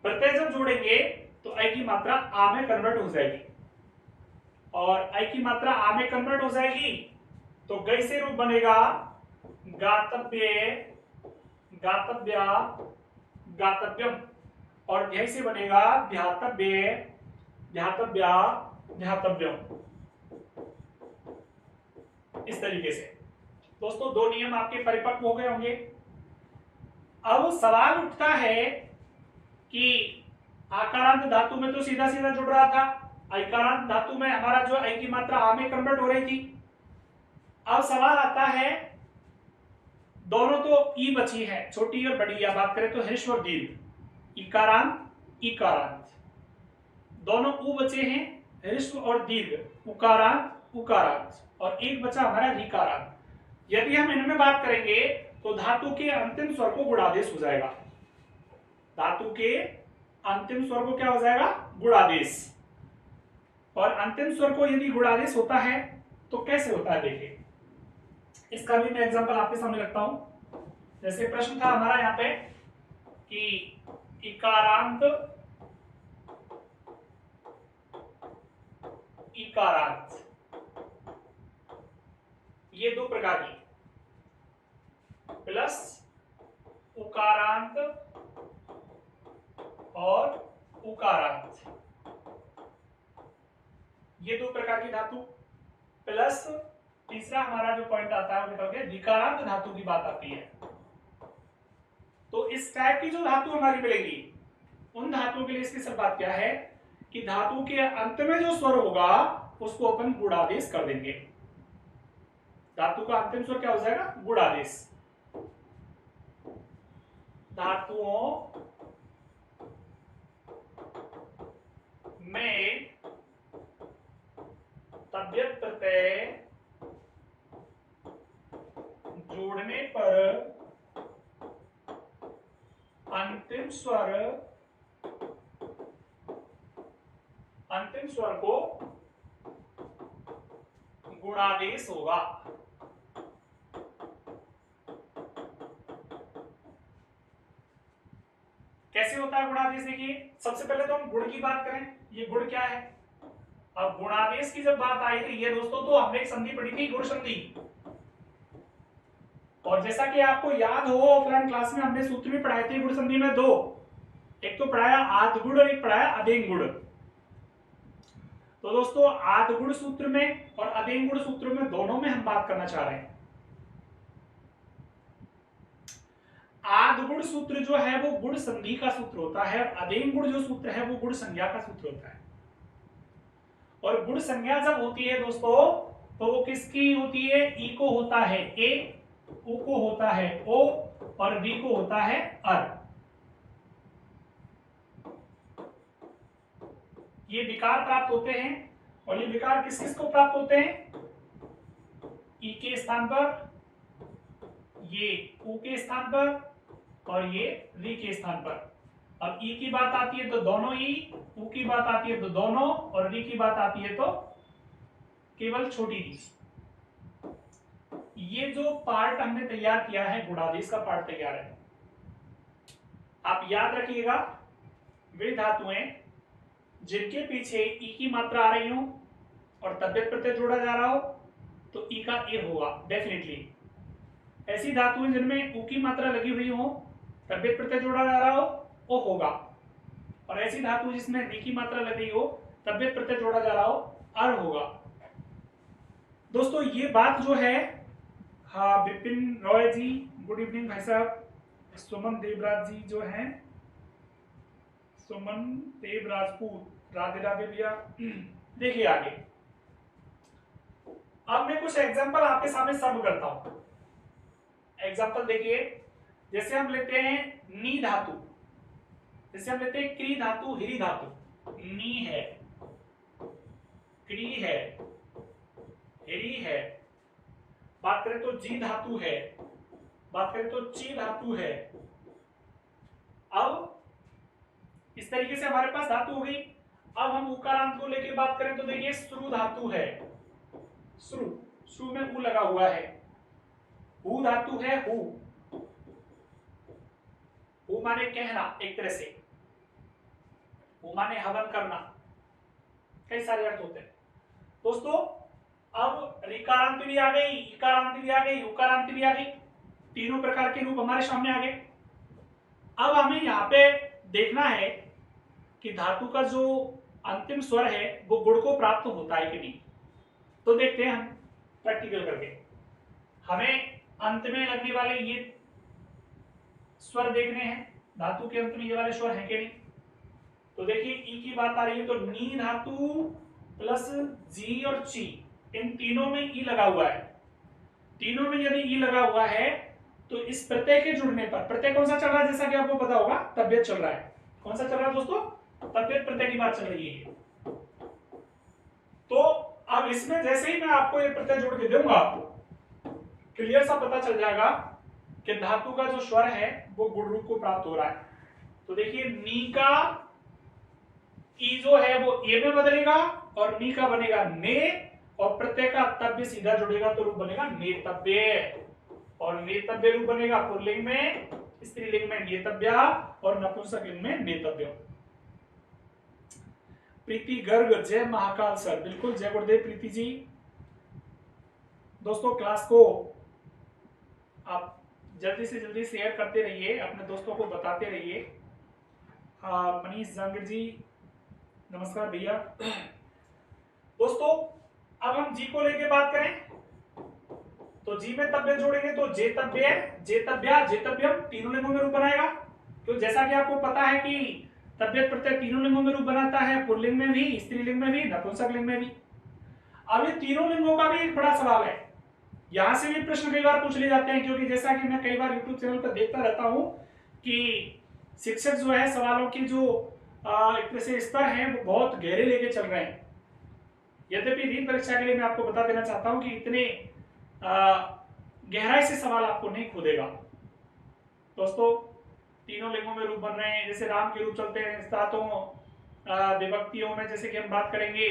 प्रत्यय जब जोड़ेंगे तो ऐ की मात्रा आ में कन्वर्ट हो जाएगी, और ऐ की मात्रा आ में कन्वर्ट हो जाएगी तो गै से रूप बनेगा गातव्य, गातव्या, गातव्यम, और ध्याय से बनेगा ध्यातव्य, ध्यातव्या, ध्यातव्यम। इस तरीके से दोस्तों दो नियम आपके परिपक्व हो गए होंगे। अब सवाल उठता है कि आकारांत धातु में तो सीधा सीधा जुड़ रहा था, ऐकारांत धातु में हमारा जो ऐ की मात्रा आ में कन्वर्ट हो रही थी। अब सवाल आता है, दोनों तो ई बची है, छोटी और बड़ी, या बात करें तो ह्रस्व और दीर्घ, इकारांत इकारांत, दोनों ऊ बचे हैं, ह्रस्व और दीर्घ, उकारांत उकारांत, और एक बचा हमारा ऋकारांत। यदि हम इनमें बात करेंगे तो धातु के अंतिम स्वर को गुणादेश हो जाएगा। धातु के अंतिम स्वर को क्या हो जाएगा? गुणादेश। और अंतिम स्वर को यदि गुणादेश होता है तो कैसे होता है देखिए, इसका भी मैं एग्जांपल आपके सामने रखता हूं। जैसे प्रश्न था हमारा यहाँ पे कि इकारांत इकारांत, ये दो प्रकार की, प्लस उकारांत और उकारांत, ये दो प्रकार की धातु, प्लस तीसरा हमारा जो पॉइंट आता है वो ऋकारांत धातु की बात आती है। तो इस टाइप की जो धातु हमारी मिलेगी उन धातुओं के लिए इसकी सब बात क्या है कि धातु के अंत में जो स्वर होगा उसको अपन गुणादेश कर देंगे। धातु का अंतिम स्वर क्या हो जाएगा? गुणादेश। धातुओं में तव्यत प्रत्यय जोड़ने पर अंतिम स्वर को गुणादेश होगा। कैसे होता है गुणादेश? देखिए सबसे पहले तो हम गुण की बात करें, ये गुण क्या है। अब गुणादेश की जब बात आई थी ये दोस्तों, तो हमने एक संधि पढ़ी थी, गुण संधि। और जैसा कि आपको याद हो ऑफलाइन क्लास में हमने सूत्र भी पढ़ाए थे गुण संधि में दो, एक तो पढ़ाया आद गुण और एक पढ़ाया अदेंग गुण। तो दोस्तों आद गुण सूत्र में और अदेंग गुण सूत्र में दोनों में हम बात करना चाह रहे हैं। आद गुण सूत्र जो है वो गुण संधि का सूत्र होता है, और अदेंग गुण जो सूत्र है वो गुण संज्ञा का सूत्र होता है। और गुण संज्ञा जब होती है दोस्तों तो वो किसकी होती है? ई को होता है ए, उ को होता है ओ, और वी को होता है अर। ये विकार प्राप्त होते हैं, और ये विकार किस किस को प्राप्त होते हैं? ई के स्थान पर, ये उ के स्थान पर, और ये री के स्थान पर। अब ई की बात आती है तो दोनों ई, उ की बात आती है तो दोनों, और री की बात आती है तो केवल छोटी री। ये जो पार्ट हमने तैयार किया है, गुणादेश का पार्ट तैयार है। आप याद रखिएगा, वे धातुएं जिनके पीछे ई की मात्रा आ रही हो और तव्यत प्रत्यय जोड़ा जा रहा हो तो ई का ए होगा डेफिनेटली। ऐसी धातुएं जिनमें उ की मात्रा लगी हुई हो, तव्यत प्रत्यय जोड़ा जा रहा हो, ओ होगा। और ऐसी धातु जिसमें री की मात्रा लगी हो, तव्यत प्रत्यय जोड़ा जा रहा हो, अर होगा। दोस्तों ये बात जो है, हाँ विपिन रॉय जी गुड इवनिंग भाई साहब। सुमन देवराज जी जो हैं, सुमन देव राजपूत, राधे राधे भैया। देखिए आगे, अब मैं कुछ एग्जांपल आपके सामने सर्व करता हूं। एग्जांपल देखिए, जैसे हम लेते हैं नी धातु, जैसे हम लेते हैं क्री धातु, हिरी धातु। नी है, क्री है, हिरी है, बात करें तो जी धातु है, बात करें तो ची धातु है। अब इस तरीके से हमारे पास धातु हो गई। अब हम उकारांत को लेके बात करें तो देखिए श्रु धातु है, श्रु, श्रु में उ लगा हुआ है, हु धातु है, हु माने कहना, एक तरह से हु माने हवन करना, कई सारे अर्थ होते हैं दोस्तों। अब ऋकारांत भी आ गई, इकारांत भी आ गई, उकारांत भी आ गई, तीनों प्रकार के रूप हमारे सामने आ गए। अब हमें यहाँ पे देखना है कि धातु का जो अंतिम स्वर है वो गुण को प्राप्त होता है कि नहीं। तो देखते हैं हम प्रैक्टिकल करके। हमें अंत में लगने वाले ये स्वर देखने हैं, धातु के अंत में ये वाले स्वर हैं कि नहीं। तो देखिए ई की बात आ रही है तो नी धातु प्लस जी और ची, इन तीनों में ई लगा हुआ है। तीनों में यदि ई लगा हुआ है तो इस प्रत्यय के जुड़ने पर, प्रत्यय कौन सा चल रहा है जैसा कि आपको पता होगा, तबियत चल रहा है। कौन सा चल रहा है दोस्तों, तबियत प्रत्यय की बात चल रही है। तो अब इसमें जैसे ही मैं आपको ये प्रत्यय जोड़ के दूंगा क्लियर सा पता चल जाएगा कि धातु का जो स्वर है वो गुण रूप को प्राप्त हो रहा है। तो देखिए नी का ई जो है वो ए में बदलेगा और नी का बनेगा ने, और प्रत्यय का तब्य सीधा जुड़ेगा तो रूप बनेगा नेतव्य, और नेतव्य रूप बनेगा पुल्लिंग में, स्त्रीलिंग में नेतव्या और नपुंसक लिंग में नेतव्य। प्रीति गर्ग, जय महाकाल सर, बिल्कुल जय गुरुदेव प्रीति जी। दोस्तों क्लास को आप जल्दी से जल्दी शेयर करते रहिए, अपने दोस्तों को बताते रहिए। मनीष जंग जी नमस्कार भैया। दोस्तों अब हम जी को लेके बात करें तो जी में तब्य जोड़ेंगे तो जेतव्य, जेतव्या, जेतव्यम तीनों लिंगों में रूप बनाएगा। तो जैसा कि आपको पता है कि तब्यत प्रत्यय तीनों लिंगों में रूप बनाता है, पुल्लिंग में भी, स्त्रीलिंग में भी, नपुंसक लिंग में भी। अब ये तीनों लिंगों का भी एक बड़ा सवाल है, यहां से भी प्रश्न कई बार पूछ ले जाते हैं, क्योंकि जैसा कि मैं कई बार यूट्यूब चैनल पर देखता रहता हूं कि शिक्षक जो है सवालों की जो एक तरह से स्तर है वो बहुत गहरे लेके चल रहे हैं। यद्यपि रीट परीक्षा के लिए मैं आपको बता देना चाहता हूं कि इतने गहराई से सवाल आपको नहीं खोदेगा। दोस्तों तीनों लिंगों में रूप बन रहे हैं, जैसे राम के रूप चलते हैं सातों विभक्तियों में, जैसे कि हम बात करेंगे,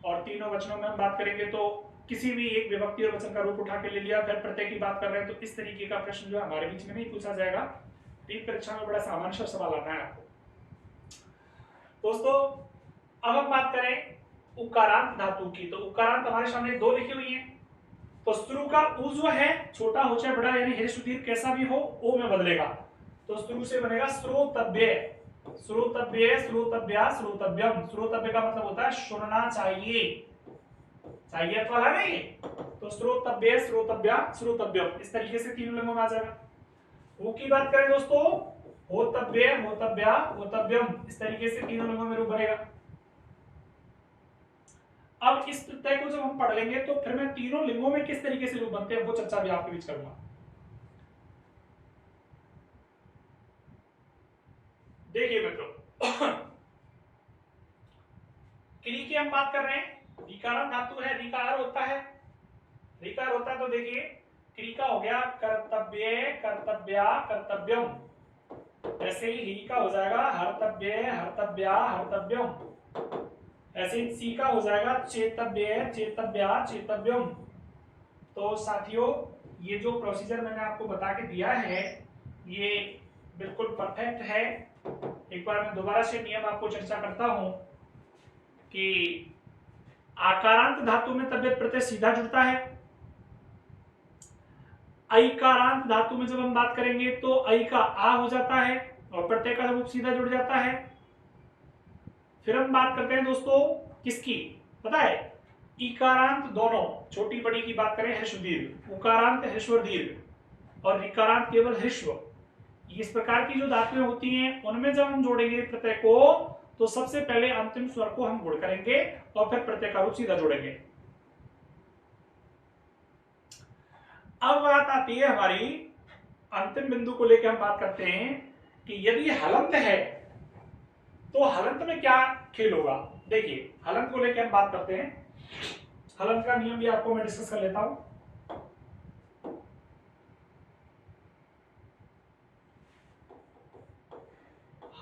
और तीनों वचनों में हम बात करेंगे तो किसी भी एक विभक्ति और वचन का रूप उठा के ले लिया, फिर प्रत्यय की बात कर रहे हैं, तो इस तरीके का प्रश्न जो है हमारे बीच में नहीं पूछा जाएगा। रीट परीक्षा में बड़ा सामान्य सा सवाल आता है आपको। दोस्तों अब हम बात करें उकारांत धातु की, तो उकारांत हमारे सामने दो लिखी हुई है। तो शुरू का उ जो है छोटा हो चाहे बड़ा, यानी ह्रस्व दीर्घ कैसा भी हो ओ में बदलेगा, तो शुरू से बनेगा श्रोतव्य, श्रोतव्य, श्रोतव्या, श्रोतव्यम। श्रोतव्य का मतलब होता है सुनना चाहिए, चाहिए वाला नहीं, तो श्रोतव्य, श्रोतव्या, श्रोतव्यम, इस तरीके से तीनों लिंगों में आ जाएगा। हो की बात करें दोस्तों, होतव्य, होतव्या, होतव्यम, इस तरीके से तीनों लिंगों में रूप बनेगा। अब इस प्रत्यय को जब हम पढ़ लेंगे तो फिर मैं तीनों लिंगों में किस तरीके से रूप बनते हैं वो चर्चा भी आपके बीच करूंगा। देखिए मित्रों क्री की हम बात कर रहे हैं, ऋकार धातु है, ऋकार होता है, ऋकार होता है तो देखिए क्री का हो गया कर्तव्य, कर्तव्या, कर्तव्यम। ऐसे ही ही का हो जाएगा हर्तव्य, हर्तव्या, हर्तव्यम। ऐसे ही सी का हो जाएगा चेतव्य, चेतव्या, चेतव्यम। तो साथियों ये जो प्रोसीजर मैंने आपको बता के दिया है ये बिल्कुल परफेक्ट है। एक बार मैं दोबारा से नियम आपको चर्चा करता हूं कि आकारांत धातु में तबियत प्रत्यय सीधा जुड़ता है। ऐकारांत धातु में जब हम बात करेंगे तो ऐ का आ हो जाता है और प्रत्यय का रूप सीधा जुड़ जाता है। फिर हम बात करते हैं दोस्तों किसकी, पता है, इकारांत दोनों, छोटी बड़ी की बात करें ह्रस्व दीर्घ, उकारांत ह्रस्व दीर्घ और ऋकारांत केवल ह्रस्व। इस प्रकार की जो धातुएं होती हैं उनमें जब हम जोड़ेंगे प्रत्यय को तो सबसे पहले अंतिम स्वर को हम गुण करेंगे और फिर प्रत्यय का रूप सीधा जोड़ेंगे। अब बात आती है हमारी अंतिम बिंदु को लेकर, हम बात करते हैं कि यदि हलंत है तो हलंत में क्या खेल होगा। देखिए हलंत को लेकर हम बात करते हैं, हलंत का नियम भी आपको मैं डिस्कस कर लेता हूं।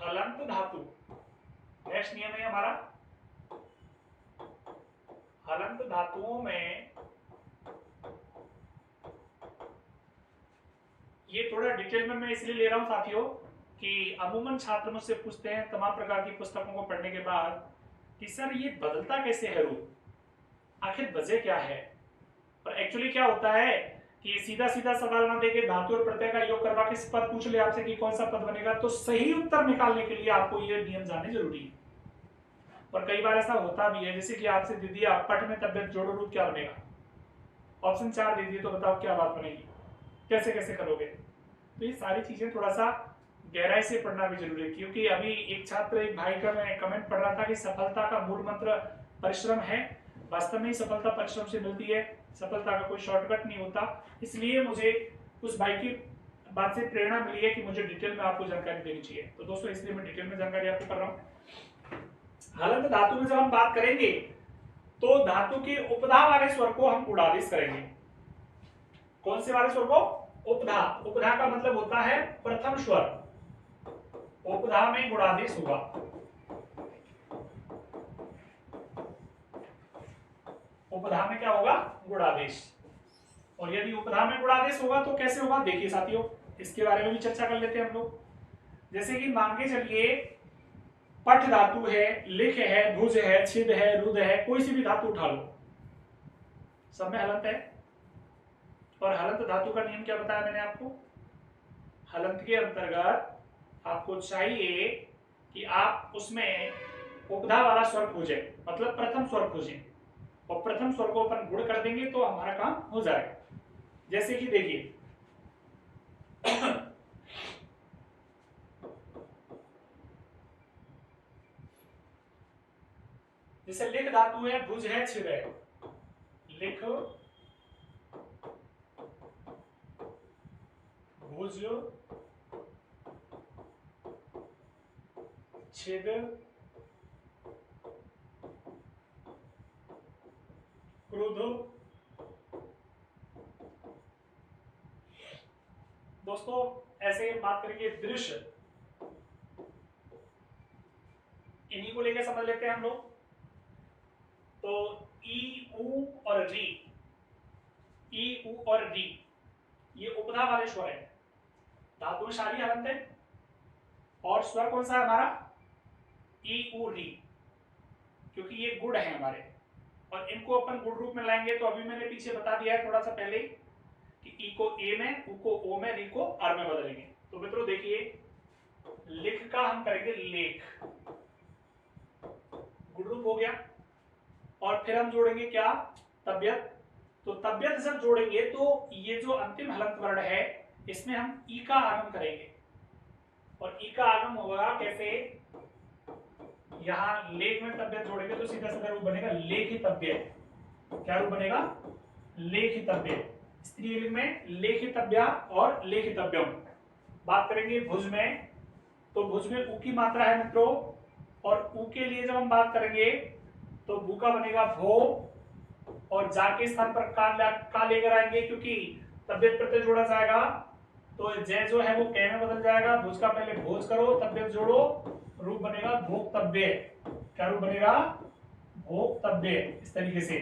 हलंत धातु नेक्स्ट नियम है हमारा हलंत धातुओं में ये थोड़ा डिटेल में मैं इसलिए ले रहा हूं साथियों कि अमूमन छात्र मुझसे पूछते हैं तमाम प्रकार की पुस्तकों को पढ़ने के बाद कि सर ये बदलता कैसे है रूप, आखिर वजह क्या है। और एक्चुअली क्या होता है कि सीधा सीधा सवाल ना देके धातु और प्रत्यय का योग करवा के पद पूछ ले आपसे कि कौन सा पद बनेगा, तो सही उत्तर निकालने के लिए आपको ये नियम जानने जरूरी है। और कई बार ऐसा होता भी है, जैसे कि आपसे दे दिया पट में तबियत जोड़ो रूप क्या बनेगा, ऑप्शन 4 दे दिए, तो बताओ क्या बात बनेगी, कैसे कैसे करोगे। तो ये सारी चीजें थोड़ा सा गहराई से पढ़ना भी जरूरी है, क्योंकि अभी एक छात्र एक भाई का मैं कमेंट पढ़ रहा था कि सफलता का मूल मंत्र परिश्रम है। वास्तव में ही सफलता परिश्रम से मिलती है, सफलता का कोई शॉर्टकट नहीं होता। इसलिए मुझे उस भाई की बात से प्रेरणा मिली है कि मुझे डिटेल में आपको जानकारी देनी चाहिए। तो दोस्तों इसलिए मैं डिटेल में जानकारी आपको कर रहा हूँ। हलंत धातु में जब हम बात करेंगे तो धातु के उपधा वाले स्वर को हम गुणादेश करेंगे। कौन से वाले स्वर को? उपधा। उपधा का मतलब होता है प्रथम स्वर, उपधा में गुणादेश होगा। उपधा में क्या होगा? गुणादेश। और यदि उपधा में गुणादेश होगा तो कैसे होगा, देखिए साथियों इसके बारे में भी चर्चा कर लेते हैं हम लोग। जैसे कि मान के चलिए पठ धातु है, लिख है, भुज है, छिद है, रुद है, कोई सी भी धातु उठा लो, सब में हलंत है। और हलंत धातु का नियम क्या बताया मैंने आपको? हलंत के अंतर्गत आपको चाहिए कि आप उसमें उपधा वाला स्वर खोजें, मतलब प्रथम स्वर खोजें, और प्रथम स्वर को अपन गुण कर देंगे तो हमारा काम हो जाएगा। जैसे कि देखिए जैसे लिख धातु है, भुज है, छिद है, लिख, भुज, छिद, क्रुद्ध। दोस्तों ऐसे बात करेंगे दृश्य, इन्हीं को लेकर समझ लेते हैं हम लोग। तो ई, उ और री, ई, उ और री ये उपधा वाले स्वर है, धातुशाली हलंत है। और स्वर कौन सा है हमारा? ई, उ, री, क्योंकि ये गुण है हमारे, और इनको अपन गुण रूप में लाएंगे। तो अभी मैंने पीछे बता दिया है थोड़ा सा पहले कि ई को ए में, उ को ओ में, री को आर में बदलेंगे। तो मित्रों देखिए लिख का हम करेंगे लेख, गुण रूप हो गया। और फिर हम जोड़ेंगे क्या? तबियत। तो तबियत जब जोड़ेंगे तो ये जो अंतिम हलंत वर्ण है इसमें हम ई का आगम करेंगे, और ई का आगम होगा कैसे? यहां लेख में तबियत जोड़ेंगे तो सीधा सीधा रूप बनेगा लेखितव्य। क्या रूप बनेगा? लेखितव्य। स्त्रीलिंग में लेखितव्या और लेखितव्यम। बात करेंगे भुज में, तो भुज में उ की मात्रा है मित्रों, और उ के लिए जब हम बात करेंगे तो भू का बनेगा भो, और जा के स्थान पर का लेकर आएंगे, क्योंकि तबियत प्रत्यय जोड़ा जाएगा तो जय जो है वो कै में बदल जाएगा। भुज का पहले भोज करो, तबियत जोड़ो, रूप बनेगा भोक्तव्य। क्या रूप बनेगा? भोक्तव्य। इस तरीके से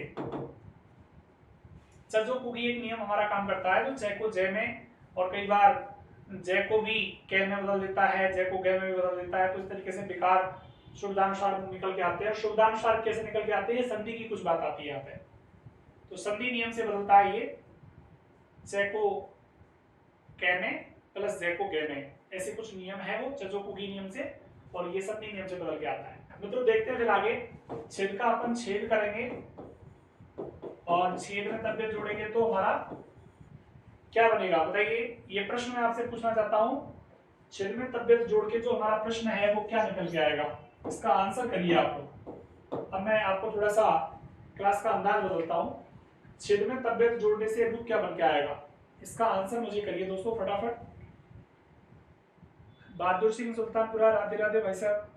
चजो को भी एक नियम हमारा काम करता है, तो जय को जय में, और कई बार जय को भी कै में बदल देता है, जय को गै में भी बदल देता है। तो इस तरीके से बेकार शुभदानुसार निकल के आते हैं। शुभदानुसार कैसे निकल के आते हैं? संधि की कुछ बात आती है यहाँ पे, तो संधि नियम से बदलता है ये, जय को कै में प्लस जय को गै में, ऐसे कुछ नियम है वो चजो कुगी नियम से, और ये संधि नियम से बदल के आता है। मित्रों देखते हैं फिर आगे, छेद का अपन छेद करेंगे, और छेद में तबियत जोड़ेंगे तो हमारा क्या बनेगा बताइए? ये प्रश्न मैं आपसे पूछना चाहता हूं, छेद में तबियत जोड़ के जो हमारा प्रश्न है वो क्या निकल के आएगा? इसका आंसर करिए आप लोग। अब मैं आपको थोड़ा सा क्लास का अंदाज बदलता हूं, छेद में तबियत जोड़ने से रूप क्या बन के आएगा? इसका आंसर मुझे करिए दोस्तों फटाफट। बहादुर सिंह सुल्तानपुरा, राधे राधे भाई साहब।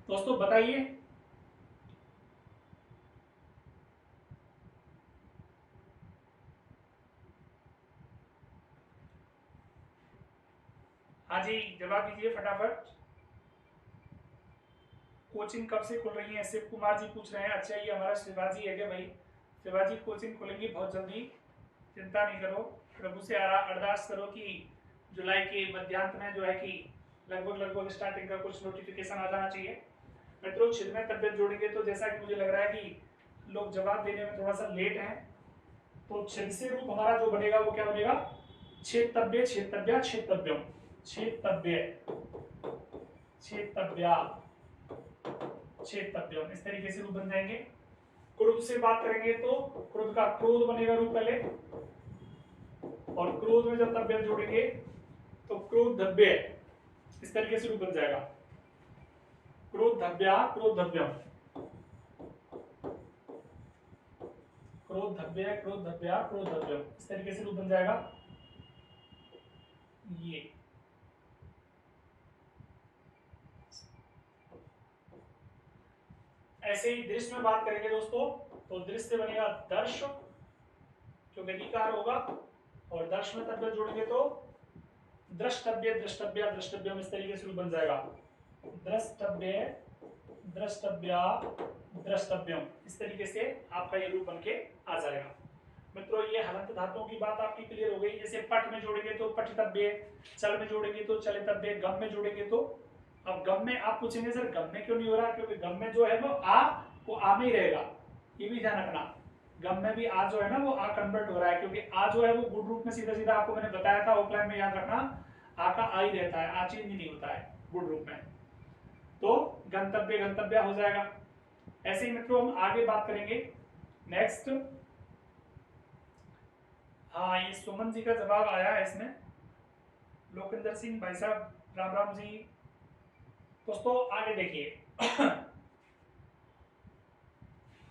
दोस्तों बताइए। हाँ जी जवाब दीजिए फटाफट। कोचिंग कब से खुल रही है? शिव कुमार जी पूछ रहे हैं। अच्छा, ये हमारा शिवाजी है क्या भाई? शिवाजी कोचिंग खुलेंगी बहुत जल्दी, चिंता नहीं करो। प्रभु से अरदास करो कि जुलाई के मध्यांत में जो है कि लगभग स्टार्टिंग का कुछ नोटिफिकेशन आ जाना चाहिए। मित्रों, छिद में तबियत जोड़ेंगे तो जैसा कि मुझे लग रहा है कि लोग जवाब देने में थोड़ा सा लेट हैं, तो छिद से रूप हमारा जो बनेगा वो क्या बनेगा? छेदतव्य, छेदतव्या, छेदतव्यम, छेदतव्य, छेदतव्या, छेदतव्यम, इस तरीके से रूप बन जाएंगे। क्रोध से बात करेंगे तो क्रोध का क्रोध बनेगा रूप पहले, और क्रोध में जब तव्य जोड़ेंगे तो क्रोधव्य, इस तरीके से रूप बन जाएगा। क्रोधव्या, क्रोधव्यम, क्रोधव्य, क्रोधव्या, क्रोधव्यम, इस तरीके से रूप बन जाएगा। ये ऐसे ही दृश्य में बात करेंगे दोस्तों, तो दृश्य बनेगा दर्श, जो गतिकार होगा, और दर्श में तव्य जोड़ेंगे तो द्रष्टव्य, द्रष्टव्या, द्रष्टव्यम, इस तरीके से रूप बन जाएगा। द्रष्टव्य, द्रष्टव्या, द्रष्टव्यम, इस तरीके से आपका ये रूप बनके आ जाएगा। मित्रों, ये हलंत धातुओं की बात आपकी क्लियर हो गई। जैसे पट में जोड़ेंगे तो पठितव्य, चल में जोड़ेंगे तो चलितव्य, गम में जोड़ेंगे तो, अब गम में आप पूछेंगे सर गम में क्यों नहीं हो रहा? क्योंकि गम में जो है वो आ में ही रहेगा, ये भी ध्यान रखना। गम में भी आ जो है ना वो आ कन्वर्ट हो रहा है, क्योंकि आ जो है वो गुड रूप में सीधा सीधा आपको मैंने बताया था ऑफलाइन में, याद रखना आ का आ ही रहता है, आ चेंज नहीं होता है गुड रूप में। तो गंतव्य, गंतव्य हो जाएगा। ऐसे ही मित्रों हम आगे बात करेंगे। नेक्स्ट, हाँ, ये सुमन जी का जवाब आया है इसमें। लोकेंद्र सिंह भाई साहब, राम राम जी। दोस्तों आगे देखिए।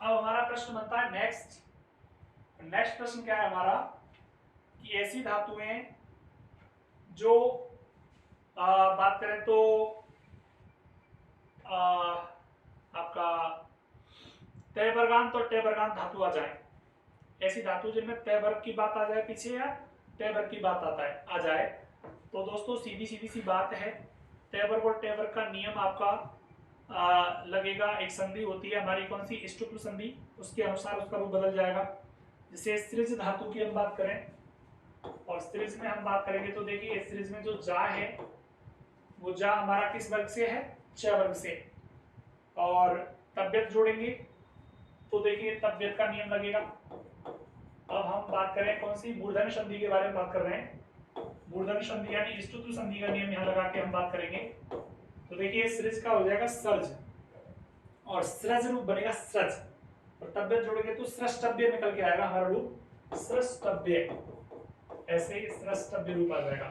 अब हमारा प्रश्न बनता है नेक्स्ट। नेक्स्ट प्रश्न क्या है हमारा कि ऐसी धातुएं जो बात करें तो आपका तय वर्गांत और टय वर्गांत धातु आ जाए, ऐसी धातु जिनमें तय वर्ग की बात आ जाए पीछे या टय वर्ग की बात आ जाए, तो दोस्तों सीधी सीधी सी बात है, तय वर्ग और टय वर्ग का नियम आपका लगेगा। एक संधि होती है हमारी, कौन सी? इष्टुप्ल संधि, उसके अनुसार उसका रूप बदल जाएगा। जैसे सृज धातु की हम बात करें, और सृज में हम बात करेंगे तो देखिए सृज में जो जा है वो जा हमारा किस वर्ग से है? च वर्ग से। और तव्यत जोड़ेंगे तो देखिए तव्यत का नियम लगेगा। अब हम बात करें कौन सी? मूर्धन्य संधि के बारे में बात कर रहे हैं। मूर्धन्य संधि यानी इष्टुप्ल संधि का नियम यहाँ लगा के हम बात करेंगे, तो देखिए सृज का हो जाएगा सर्ज, और स्रज रूप बनेगा स्रज, और तव्यत जोड़ेंगे तो स्रष्टव्य निकल के आएगा हमारा रूप स्रष्टव्य, ऐसे ही स्रष्टव्य रूप आ जाएगा।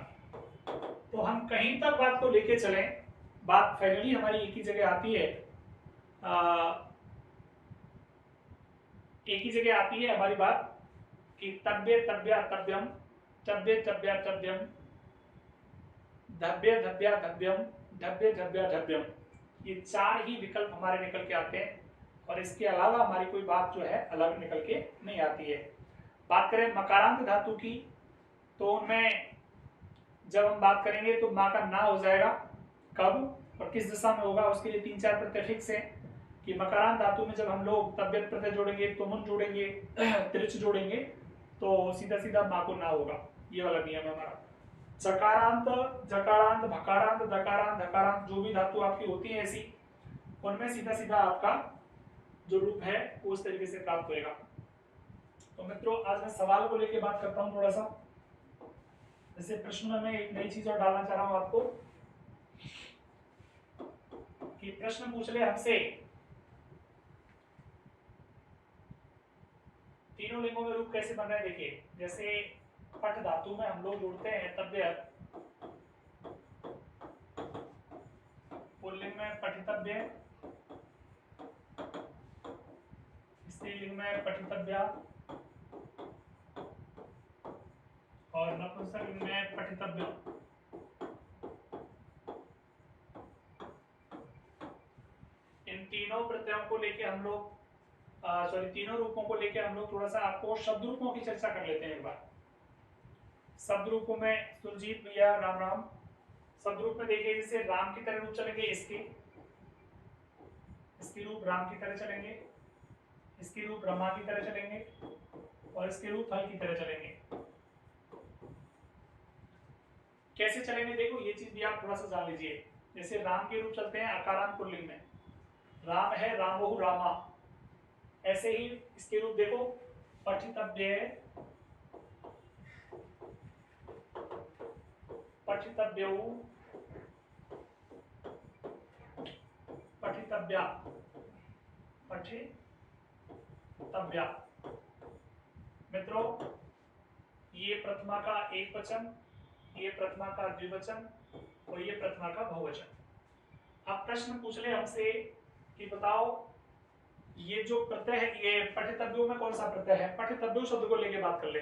तो हम कहीं तक बात को लेके चलें, बात फाइनली हमारी एक ही जगह आती है, एक ही जगह आती है हमारी बात कि तव्य, तव्या, तव्यम, तव्य, तव्या, तव्यम, धव्य, धव्या, धव्यम, धव्य, धव्या, धव्यम, ये चार ही विकल्प हमारे निकल के आते हैं, और इसके अलावा हमारी कोई बात जो है अलग निकल के नहीं आती है। बात करें मकारांत धातु की, तो उनमें जब हम बात करेंगे तो माँ का ना हो जाएगा, कब और किस दिशा में होगा उसके लिए 3-4 प्रत्यय फिक्स है कि मकारांत धातु में जब हम लोग तव्यत प्रत्यय जोड़ेंगे, तुमुन जोड़ेंगे, त्रिच जोड़ेंगे, तो सीधा सीधा माँ को ना होगा, ये वाला नियम है हमारा। चकारांत, जकारांत, भकारांत, दकारांत, धकारांत, जो भी धातु आपकी होती है ऐसी, उनमें सीधा सीधा आपका जो रूप है वो उस तरीके से प्राप्त होगा। तो मित्रों आज मैं सवाल को लेकर बात करता हूं थोड़ा सा। जैसे प्रश्न में मैं एक नई चीज और डालना चाह रहा हूं आपको कि प्रश्न पूछ ले हमसे तीनों लिंगों में रूप कैसे बन रहे हैं। देखिए जैसे पट धातु में हम लोग जोड़ते हैं तव्यत, पुल्लिंग में पठितव्य, स्त्रीलिंग में पठितव्या, और नपुंसकलिंग में पठितव्य। इन तीनों प्रत्ययों को लेके हम लोग तीनों रूपों को लेके हम लोग थोड़ा सा आपको शब्द रूपों की चर्चा कर लेते हैं एक बार। शब्द रूपों में सुरजीत भैया राम राम। शब्द रूप में देखिए जैसे राम की तरह रूप चलेंगे इसके, इसके रूप राम की तरह चलेंगे, इसके रूप रमा की तरह चलेंगे और इसके रूप फल की तरह चलेंगे। कैसे चलेंगे देखो, ये चीज भी आप थोड़ा सा जान लीजिए। जैसे राम के रूप चलते हैं आकारांत पुल्लिंग में, राम है रामोहु रामा, ऐसे ही इसके रूप देखो पठितव्य, पठितव्यौ, पठितव्या, पठितव्या। मित्रों ये प्रथमा का एक वचन, ये प्रथमा का द्विवचन और ये प्रथमा का बहुवचन। अब प्रश्न पूछ ले हमसे कि बताओ ये जो प्रत्यय है ये पठितव्यों में कौन सा प्रत्यय है, पठितव्यों शब्द को लेके बात कर ले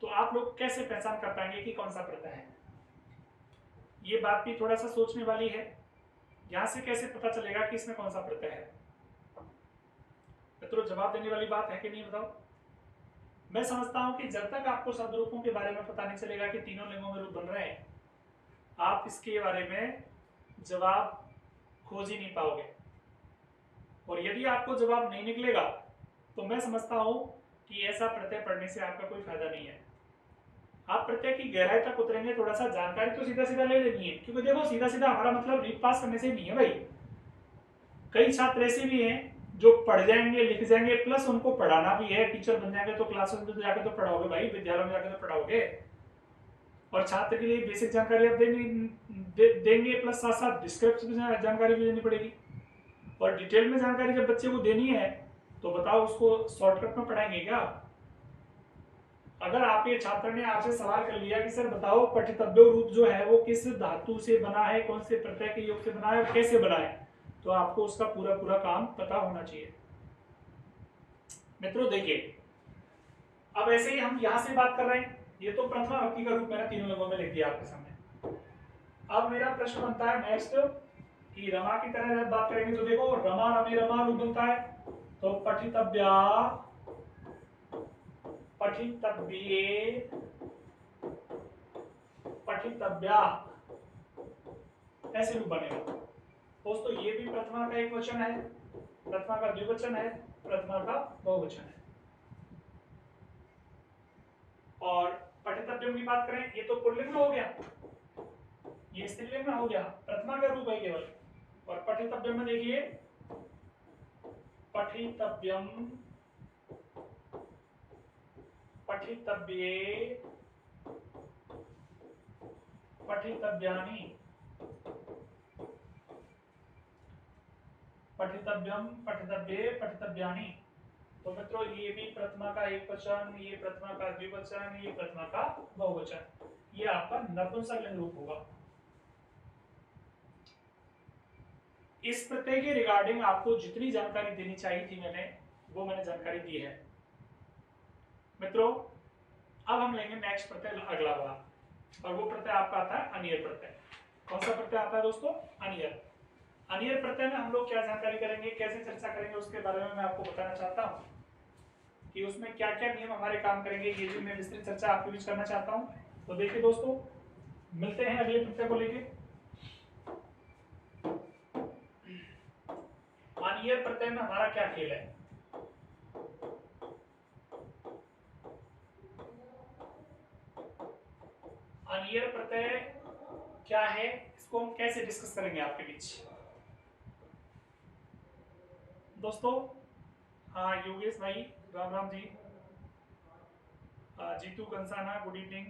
तो आप लोग कैसे पहचान कर पाएंगे कि कौन सा प्रत्यय है। ये बात भी थोड़ा सा सोचने वाली है, यहां से कैसे पता चलेगा कि इसमें कौन सा प्रत्यय है। मित्रों जवाब देने वाली बात है कि नहीं बताओ। मैं समझता हूं कि जब तक आपको शब्द रूपों के बारे में पता नहीं चलेगा कि तीनों लिंगों में रूप बन रहे हैं, आप इसके बारे में जवाब खोज ही नहीं पाओगे। और यदि आपको जवाब नहीं निकलेगा तो मैं समझता हूं कि ऐसा प्रत्यय पढ़ने से आपका कोई फायदा नहीं है। आप प्रत्यय की गहराई तक उतरेंगे, थोड़ा सा जानकारी तो सीधा सीधा ले लेनी है, क्योंकि देखो सीधा सीधा हमारा मतलब रीड पास करने से नहीं है भाई। कई छात्र ऐसे भी हैं जो पढ़ जाएंगे लिख जाएंगे प्लस उनको पढ़ाना भी है, टीचर बन जाएंगे तो क्लासेस में तो जाकर तो पढ़ाओगे भाई, विद्यालय में जाकर तो पढ़ाओगे और छात्र के लिए बेसिक जानकारी आप देंगे प्लस साथ साथ डिस्क्रिप्टिव जानकारी भी देनी पड़ेगी। और डिटेल में जानकारी जब बच्चे को देनी है तो बताओ उसको शॉर्टकट में पढ़ाएंगे क्या। अगर आपके छात्र ने आपसे सवाल कर लिया कि सर बताओ पठितव्य रूप जो है वो किस धातु से बना है, कौन से प्रत्यय के योग से बना है और कैसे बना है, तो आपको उसका पूरा पूरा काम पता होना चाहिए। मित्रों देखिए अब ऐसे ही हम यहां से बात कर रहे हैं, ये तो प्रथमा भक्ति का रूप मैंने तीनों लोगों में लिख दिया आपके सामने। अब मेरा प्रश्न बनता है नेक्स्ट कि रमा की तरह जब बात करेंगे तो देखो रमा रमे रमा रूप बनता है, तो पठितव्या, पठितव्ये, पठितव्या ऐसे रूप बनेगा। दोस्तों ये भी प्रथमा का एक वचन है, प्रथमा का द्विवचन है, प्रथमा का बहुवचन है। और पठितव्यों की बात करें ये तो पुल्लिंग में हो गया, ये स्त्रीलिंग में हो गया, प्रथमा का रूप है केवल। और पठितव्यम में देखिए पठितव्यम, पठितव्ये, पठितव्यानि, पठितव्यम, पठितव्ये, पठितव्यानि। तो मित्रों ये भी प्रथमा का एक वचन, ये प्रथमा का द्विवचन, ये प्रथमा का बहुवचन, ये आपका नपुंसकलिंग रूप होगा। इस प्रत्यय के रिगार्डिंग आपको जितनी जानकारी देनी चाहिए थी वो मैंने जानकारी दी है। मित्रों अब हम लेंगे नेक्स्ट प्रत्यय अगला वाला, और वो प्रत्यय आपका आता है अनियर प्रत्यय। कौन सा प्रत्यय आता है दोस्तों, अनियर। अनियर प्रत्यय में हम लोग क्या जानकारी करेंगे, कैसे चर्चा करेंगे, उसके बारे में मैं आपको बताना चाहता हूँ कि उसमें क्या क्या नियम हमारे काम करेंगे, ये भी मैं विस्तृत चर्चा आपके बीच करना चाहता हूँ। तो देखिए दोस्तों मिलते हैं अगले प्रत्यय को लेके। अनियर प्रत्यय में हमारा क्या खेल है। अनियर प्रत्यय क्या है, इसको हम कैसे डिस्कस करेंगे आपके बीच। दोस्तों हाँ योगेश भाई राम राम जी, जीतू कंसाना गुड इवनिंग,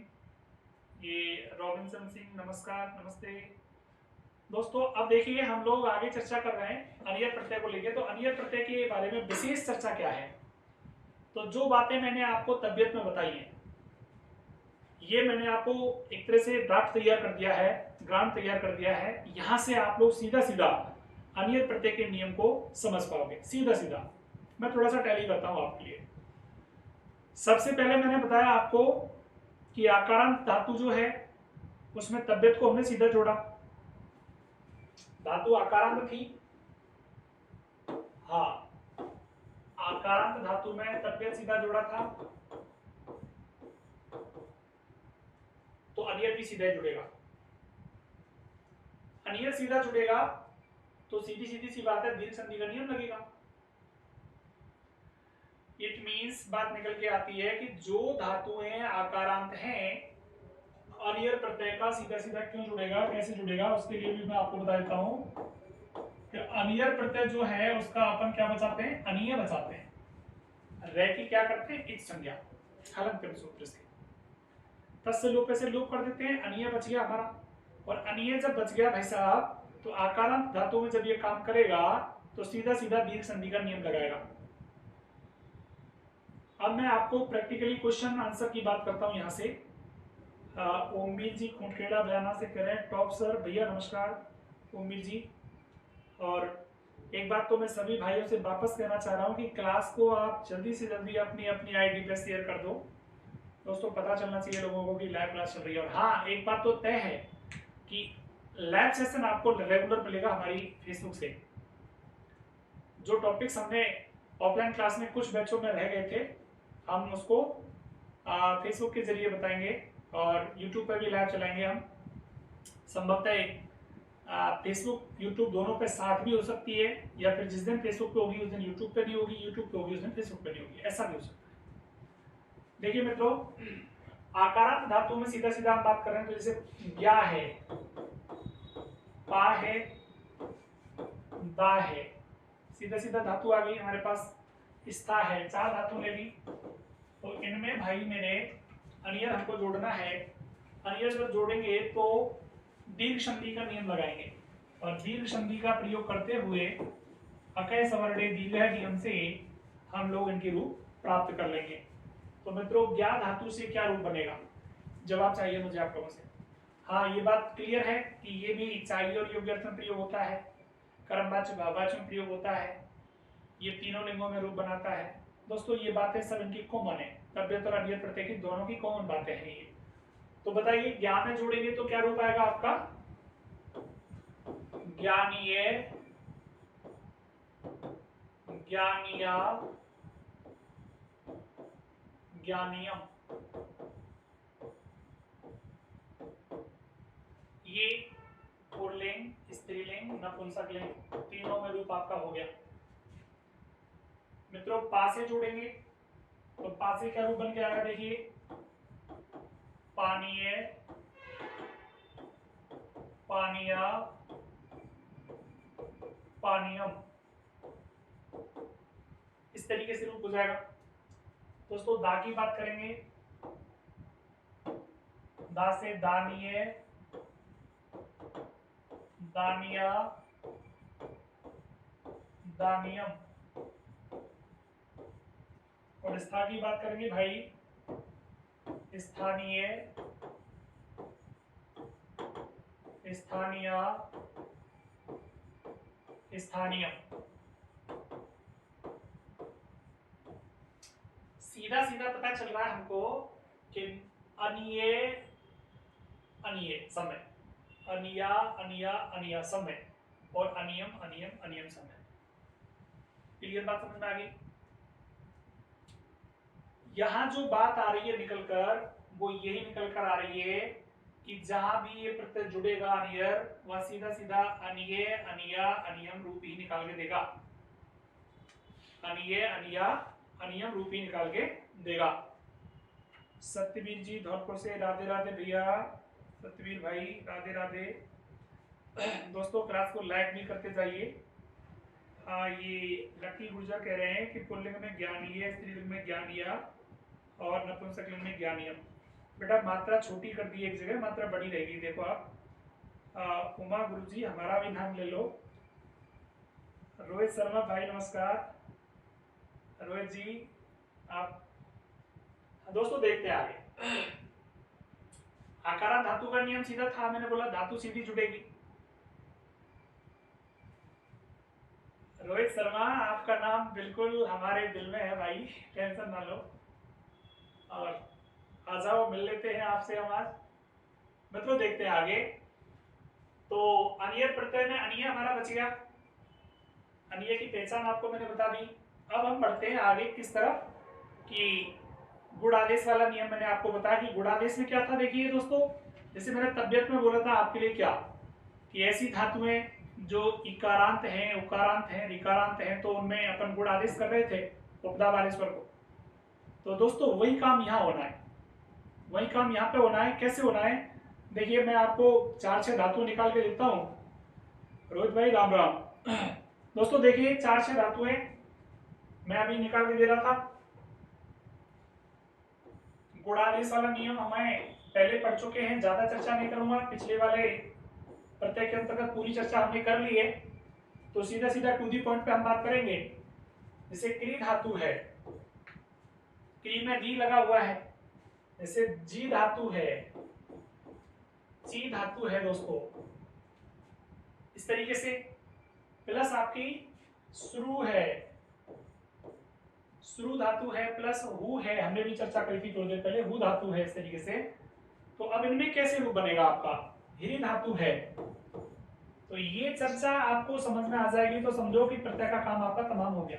ये रॉबिन्सन सिंह नमस्कार नमस्ते। दोस्तों अब देखिए हम लोग आगे चर्चा कर रहे हैं अनियर प्रत्यय को लेकर। तो अनियर प्रत्यय के बारे में विशेष चर्चा क्या है, तो जो बातें मैंने आपको तबियत में बताई हैं ये मैंने आपको एक तरह से ड्राफ्ट तैयार कर दिया है, ग्रांट तैयार कर दिया है। यहां से आप लोग सीधा सीधा अनियर प्रत्यय के नियम को समझ पाओगे सीधा सीधा। मैं थोड़ा सा टैली करता हूं आपके लिए। सबसे पहले मैंने बताया आपको कि आकारांत धातु जो है उसमें तबियत को हमने सीधा जोड़ा, धातु आकारांत थी, हाँ आकारांत धातु में तबियत सीधा जोड़ा था, तो अनियर भी सीधा जुड़ेगा। अनियर सीधा जुड़ेगा तो सीधी सीधी सी बात है, दीर्घ संधि का नियम लगेगा। इट मीन्स बात निकल के आती है कि जो धातुएं आकारांत हैं, अनियर प्रत्यय का सीधा सीधा क्यों जुड़ेगा, कैसे जुड़ेगा, उसके लिए भी मैं आपको बता देता हूं कि अनियर प्रत्यय जो है उसका अपन क्या बचाते हैं, अनीय बचाते हैं। रह की क्या करते हैं, इच संज्ञा हलंत सूत्र से तस्य लोप से लोप कर देते हैं, अनीय बच गया हमारा। और अनीय जब बच गया भाई साहब, तो आकारांत धातु में जब ये काम करेगा तो सीधा सीधा दीर्घ संधि का नियम लगाएगा। अब मैं आपको प्रैक्टिकली क्वेश्चन आंसर की बात करता हूं यहां से। ओमवीर जी खूंटखेड़ा बयाना से कह रहे हैं टॉप सर, भैया नमस्कार ओमवीर जी। और एक बात तो मैं सभी भाइयों से वापस कहना चाह रहा हूं कि क्लास को आप जल्दी से जल्दी अपनी अपनी आईडी पे शेयर कर दो दोस्तों, पता चलना चाहिए लोगों को कि लाइव क्लास चल रही है। और हाँ, एक बात तो तय है कि लाइव सेशन आपको रेगुलर मिलेगा हमारी फेसबुक से। जो टॉपिक्स हमने ऑफलाइन क्लास में कुछ बैचों में रह गए थे, हम उसको फेसबुक के जरिए बताएंगे और यूट्यूब पर भी लाइव चलाएंगे हम। संभवतः फेसबुक यूट्यूब दोनों पे साथ भी हो सकती है, या फिर जिस दिन फेसबुक पे होगी उस दिन यूट्यूब पे नहीं होगी, यूट्यूब पे होगी उस दिन फेसबुक पे नहीं होगी, ऐसा भी हो सकता है। देखिए मित्रों, आकारांत धातु में सीधा सीधा हम बात कर रहे हैं, तो जैसे ज्ञा है, पा है, दा है, सीधा सीधा धातु आ गई हमारे पास। स्था है, 4 धातु ले ली। तो इनमें भाई मेरे अनियर हमको जोड़ना है। अनियर जब जोड़ेंगे तो दीर्घ संधि का नियम लगाएंगे, और दीर्घ संधि का प्रयोग करते हुए अकय सवर्णे दीर्घ नियम से हम लोग इनके रूप प्राप्त कर लेंगे। तो मित्रों, ज्ञा धातु से क्या रूप बनेगा, जवाब चाहिए मुझे आप लोगों से। हाँ, ये बात क्लियर है कि ये भी चाहिए और योग्य अर्थ में प्रयोग होता है, कर्मवाच्य भाववाच्य में प्रयोग होता है, ये तीनों लिंगों में रूप बनाता है। दोस्तों ये बातें सब इनकी कॉमन है, तबियत और अनियत प्रत्यय की दोनों की कॉमन बातें हैं ये। तो बताइए, ज्ञान में जोड़ेंगे तो क्या रूप आएगा आपका, ज्ञानीय, ज्ञानीया, ज्ञानियम। ये पुल्लिंग, स्त्रीलिंग, नपुंसकलिंग तीनों में रूप आपका हो गया। मित्रों पा से जोड़ेंगे तो पा से क्या रूप बन के आएगा, देखिए पानीय, पानिया, पानियम, इस तरीके से रूप हो जाएगा। दोस्तों दा की बात करेंगे, दा से दानीय, दानिया, दानियम। और स्था की बात करेंगे भाई, स्थानीय, स्थानीय, स्थानीय। सीधा सीधा पता चल रहा है हमको कि अनिय, अनिय समय, अनिया, अनिया, अनिया समय, और अनियम, अनियम, अनियम समय। क्लियर बात समझ में आ गई। यहां जो बात आ रही है निकलकर, वो यही निकलकर आ रही है कि जहां भी ये प्रत्यय जुड़ेगा अनियर, वह सीधा सीधा अनिय, अनिया, अनियम रूप ही निकाल के देगा। अनिय, अनिया, अनियम रूप ही निकाल के देगा। सत्यवीर जी धौलपुर से राधे राधे भैया, सत्यवीर भाई राधे राधे। दोस्तों क्लास को लाइक भी करते जाइए। ये लकी गुर्जर कह रहे हैं कि पुल्लिंग में ज्ञानीय, स्त्रीलिंग में ज्ञानिया और नपुंसकलिंग में ज्ञानियम। बेटा मात्रा छोटी कर दी एक जगह, मात्रा बड़ी रहेगी। देखो आप उमा गुरुजी हमारा भी नाम ले लो। रोहित शर्मा भाई नमस्कार। रोहित जी आप, दोस्तों देखते हैं आगे। आकारा धातु का नियम सीधा था, मैंने बोला धातु सीधी जुड़ेगी। रोहित शर्मा आपका नाम बिल्कुल हमारे दिल में है भाई, टेंशन ना लो। और आ जाओ, मिल लेते हैं आपसे हम आज। मित्रों देखते हैं आगे। तो अनियर प्रत्यय में अनिय हमारा बच गया, अनिय की पहचान आपको मैंने बता दी। अब हम बढ़ते हैं आगे किस तरफ, कि गुणादेश वाला नियम मैंने आपको बताया कि गुणादेश में क्या था। देखिए दोस्तों, जैसे मैंने तबियत में बोला था आपके लिए क्या, कि ऐसी धातुएं जो इकारांत हैं, उकारांत हैं, ऋकारांत हैं, तो उनमें अपन गुण आदेश कर रहे थे उपधा वाले स्वर को। तो दोस्तों वही काम यहाँ होना है, वही काम यहाँ पे होना है। कैसे होना है, देखिए मैं आपको 4-6 धातु निकाल के देता हूँ। रोहित भाई राम राम। दोस्तों देखिए 4-6 धातुएं मैं अभी निकाल के दे रहा था। गुणादेश वाला नियम हमें पहले पढ़ चुके हैं, ज्यादा चर्चा नहीं करूंगा। पिछले वाले प्रत्यय के अंतर्गत पूरी चर्चा हमने कर ली है, तो सीधा सीधा टू दी पॉइंट पे हम बात करेंगे। जैसे क्री धातु है, क्री में दी लगा हुआ है। जैसे जी धातु है, ची धातु है दोस्तों, इस तरीके से। प्लस आपकी श्रु है, श्रु धातु है, प्लस हु है, हमने भी चर्चा करी थी थोड़ी देर पहले, हु धातु है, इस तरीके से। तो अब इनमें कैसे रूप बनेगा आपका, हिरी धातु है। तो ये चर्चा आपको समझ में आ जाएगी तो समझो कि प्रत्यय का काम आपका तमाम हो गया।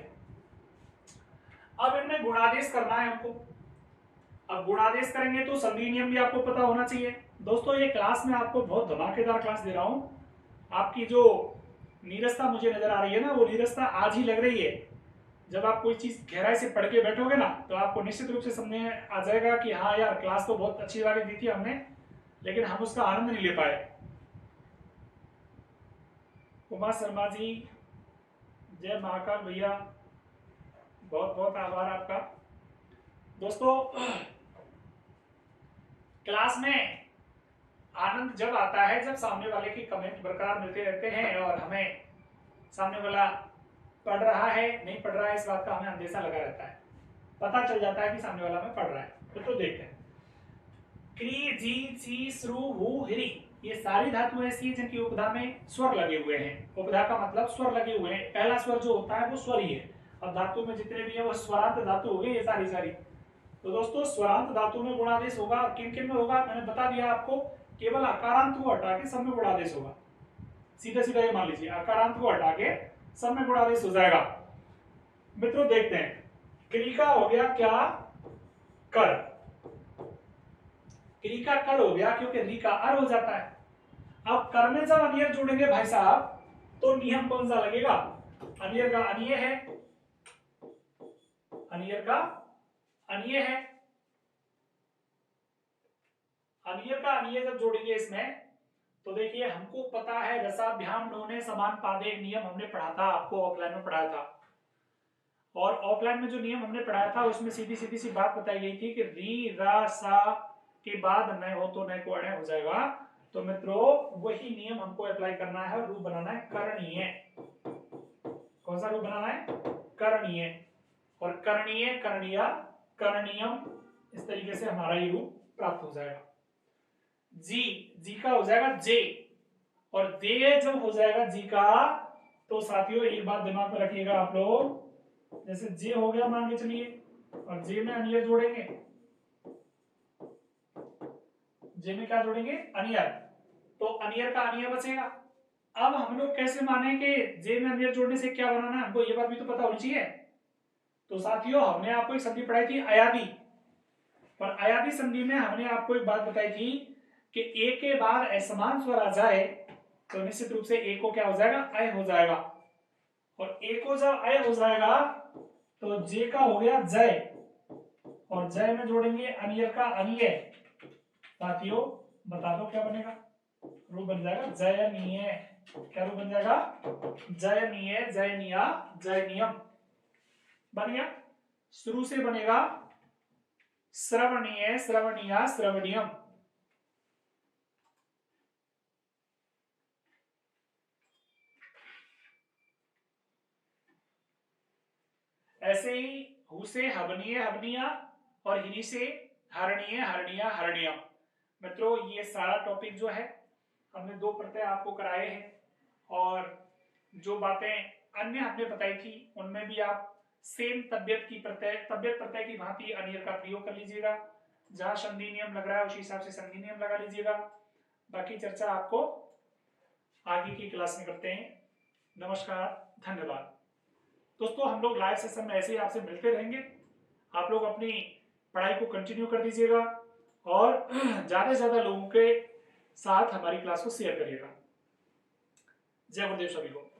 अब इनमें गुणादेश करना है हमको। अब गुणादेश करेंगे तो संधि नियम भी आपको पता होना चाहिए। दोस्तों ये क्लास में आपको बहुत धमाकेदार क्लास दे रहा हूं। आपकी जो नीरसता मुझे नजर आ रही है ना, वो नीरसता आज ही लग रही है। जब आप कोई चीज गहराई से पढ़ के बैठोगे ना, तो आपको निश्चित रूप से समझ में आ जाएगा कि हाँ यार क्लास तो बहुत अच्छी वाली दी थी हमने, लेकिन हम उसका आनंद नहीं ले पाए। उमा शर्मा जी, जय महाकाल भैया, बहुत बहुत आभार आपका। दोस्तों क्लास में आनंद जब आता है जब सामने वाले की कमेंट बरकरार मिलते रहते हैं और हमें सामने वाला पढ़ रहा है नहीं पढ़ रहा है इस बात का हमें अंदेशा लगा रहता है, पता चल जाता है कि सामने वाला में पढ़ रहा है। तो देखते हैं, क्री जी ची श्रु हु हिरी, ये सारी धातु ऐसी है जिनकी उपधा में स्वर लगे हुए हैं। उपधा का मतलब स्वर लगे हुए हैं, पहला स्वर जो होता है वो स्वर ही है। अब धातु में जितने भी है वो स्वरांत धातु हो गई ये सारी। तो दोस्तों स्वरांत धातु में गुणादेश होगा, किन किन में होगा मैंने बता दिया आपको। केवल अकारांत को हटा के सब में गुणादेश होगा, सीधा सीधा ये मान लीजिए, अकारांत को हटा के सब में गुणादेश हो जाएगा। मित्रों देखते हैं, क्री का हो गया क्या, कर। क्री का कर हो गया क्योंकि री का अर हो जाता है। अब कर में जब अनियर जोड़ेंगे भाई साहब, तो नियम कौन सा लगेगा, अनियर का अनिय है, अनियर का अनिय है। अनियर का अनिय जब जोड़ेंगे इसमें, तो देखिए हमको पता है रसाभ्याम ढोने समान पादे नियम हमने पढ़ा था, आपको ऑफलाइन में पढ़ाया था। और ऑफलाइन में जो नियम हमने पढ़ाया था उसमें सीधी सीधी सी बात बताई गई थी कि री रा सा के बाद न हो तो न को अण हो जाएगा। तो मित्रों वही नियम हमको अप्लाई करना है और रूप बनाना है करणीय। कौन सा रूप बनाना है, करणीय। और करणीय, करणीय, करणीयम, इस तरीके से हमारा ये रूप प्राप्त हो जाएगा। जी, जी का हो जाएगा जे, और दे जब हो जाएगा जी का, तो साथियों एक बात दिमाग में रखिएगा आप लोग, जैसे जे हो गया मान के चलिए, और जे में अनियर जोड़ेंगे, जे में क्या जोड़ेंगे, अनियर, तो अनियर का अनियर बचेगा। अब हम लोग कैसे माने कि जे में अनियर जोड़ने से क्या बनाना है, हमको ये बात भी तो पता होनी चाहिए। तो साथियों हमने आपको एक संधि पढ़ाई थी अयादी, और अयादी संधि में हमने आपको एक बात बताई थी कि ए के बाद असमान स्वर आ जाए तो निश्चित रूप से ए को क्या हो जाएगा, अय हो जाएगा। और ए को जब अय हो जाएगा तो जे का हो गया जय, और जय में जोड़ेंगे अनियर का अनिय। साथियों बता दो क्या बनेगा, रूप बन जाएगा जयनीय। क्या रूप बन जाएगा, जयनीय, जयनिया, जयनियम बन गया। शुरू से बनेगा श्रवणीय, श्रवणीया, श्रवणीयम। ऐसे ही हु से हवनीय, हवनिया, और हिनी से हरणीय, हरणिया, हरणियम। मित्रों ये सारा टॉपिक जो है हमने 2 प्रत्यय आपको कराए हैं, और जो बातें अन्य हमने बताई थी उनमें भी आप सेम तबियत प्रत्यय की भांति अनियर का प्रयोग कर लीजिएगा। जहां संधि नियम लग रहा है उसी हिसाब से संधि नियम लगा लीजिएगा। बाकी चर्चा आपको आगे की क्लास में करते हैं। नमस्कार, धन्यवाद। दोस्तों हम लोग लाइव सेशन में ऐसे ही आपसे मिलते रहेंगे। आप लोग अपनी पढ़ाई को कंटिन्यू कर दीजिएगा और ज्यादा से ज्यादा लोगों के साथ हमारी क्लास को शेयर करिएगा। जय गुरुदेव सभी को।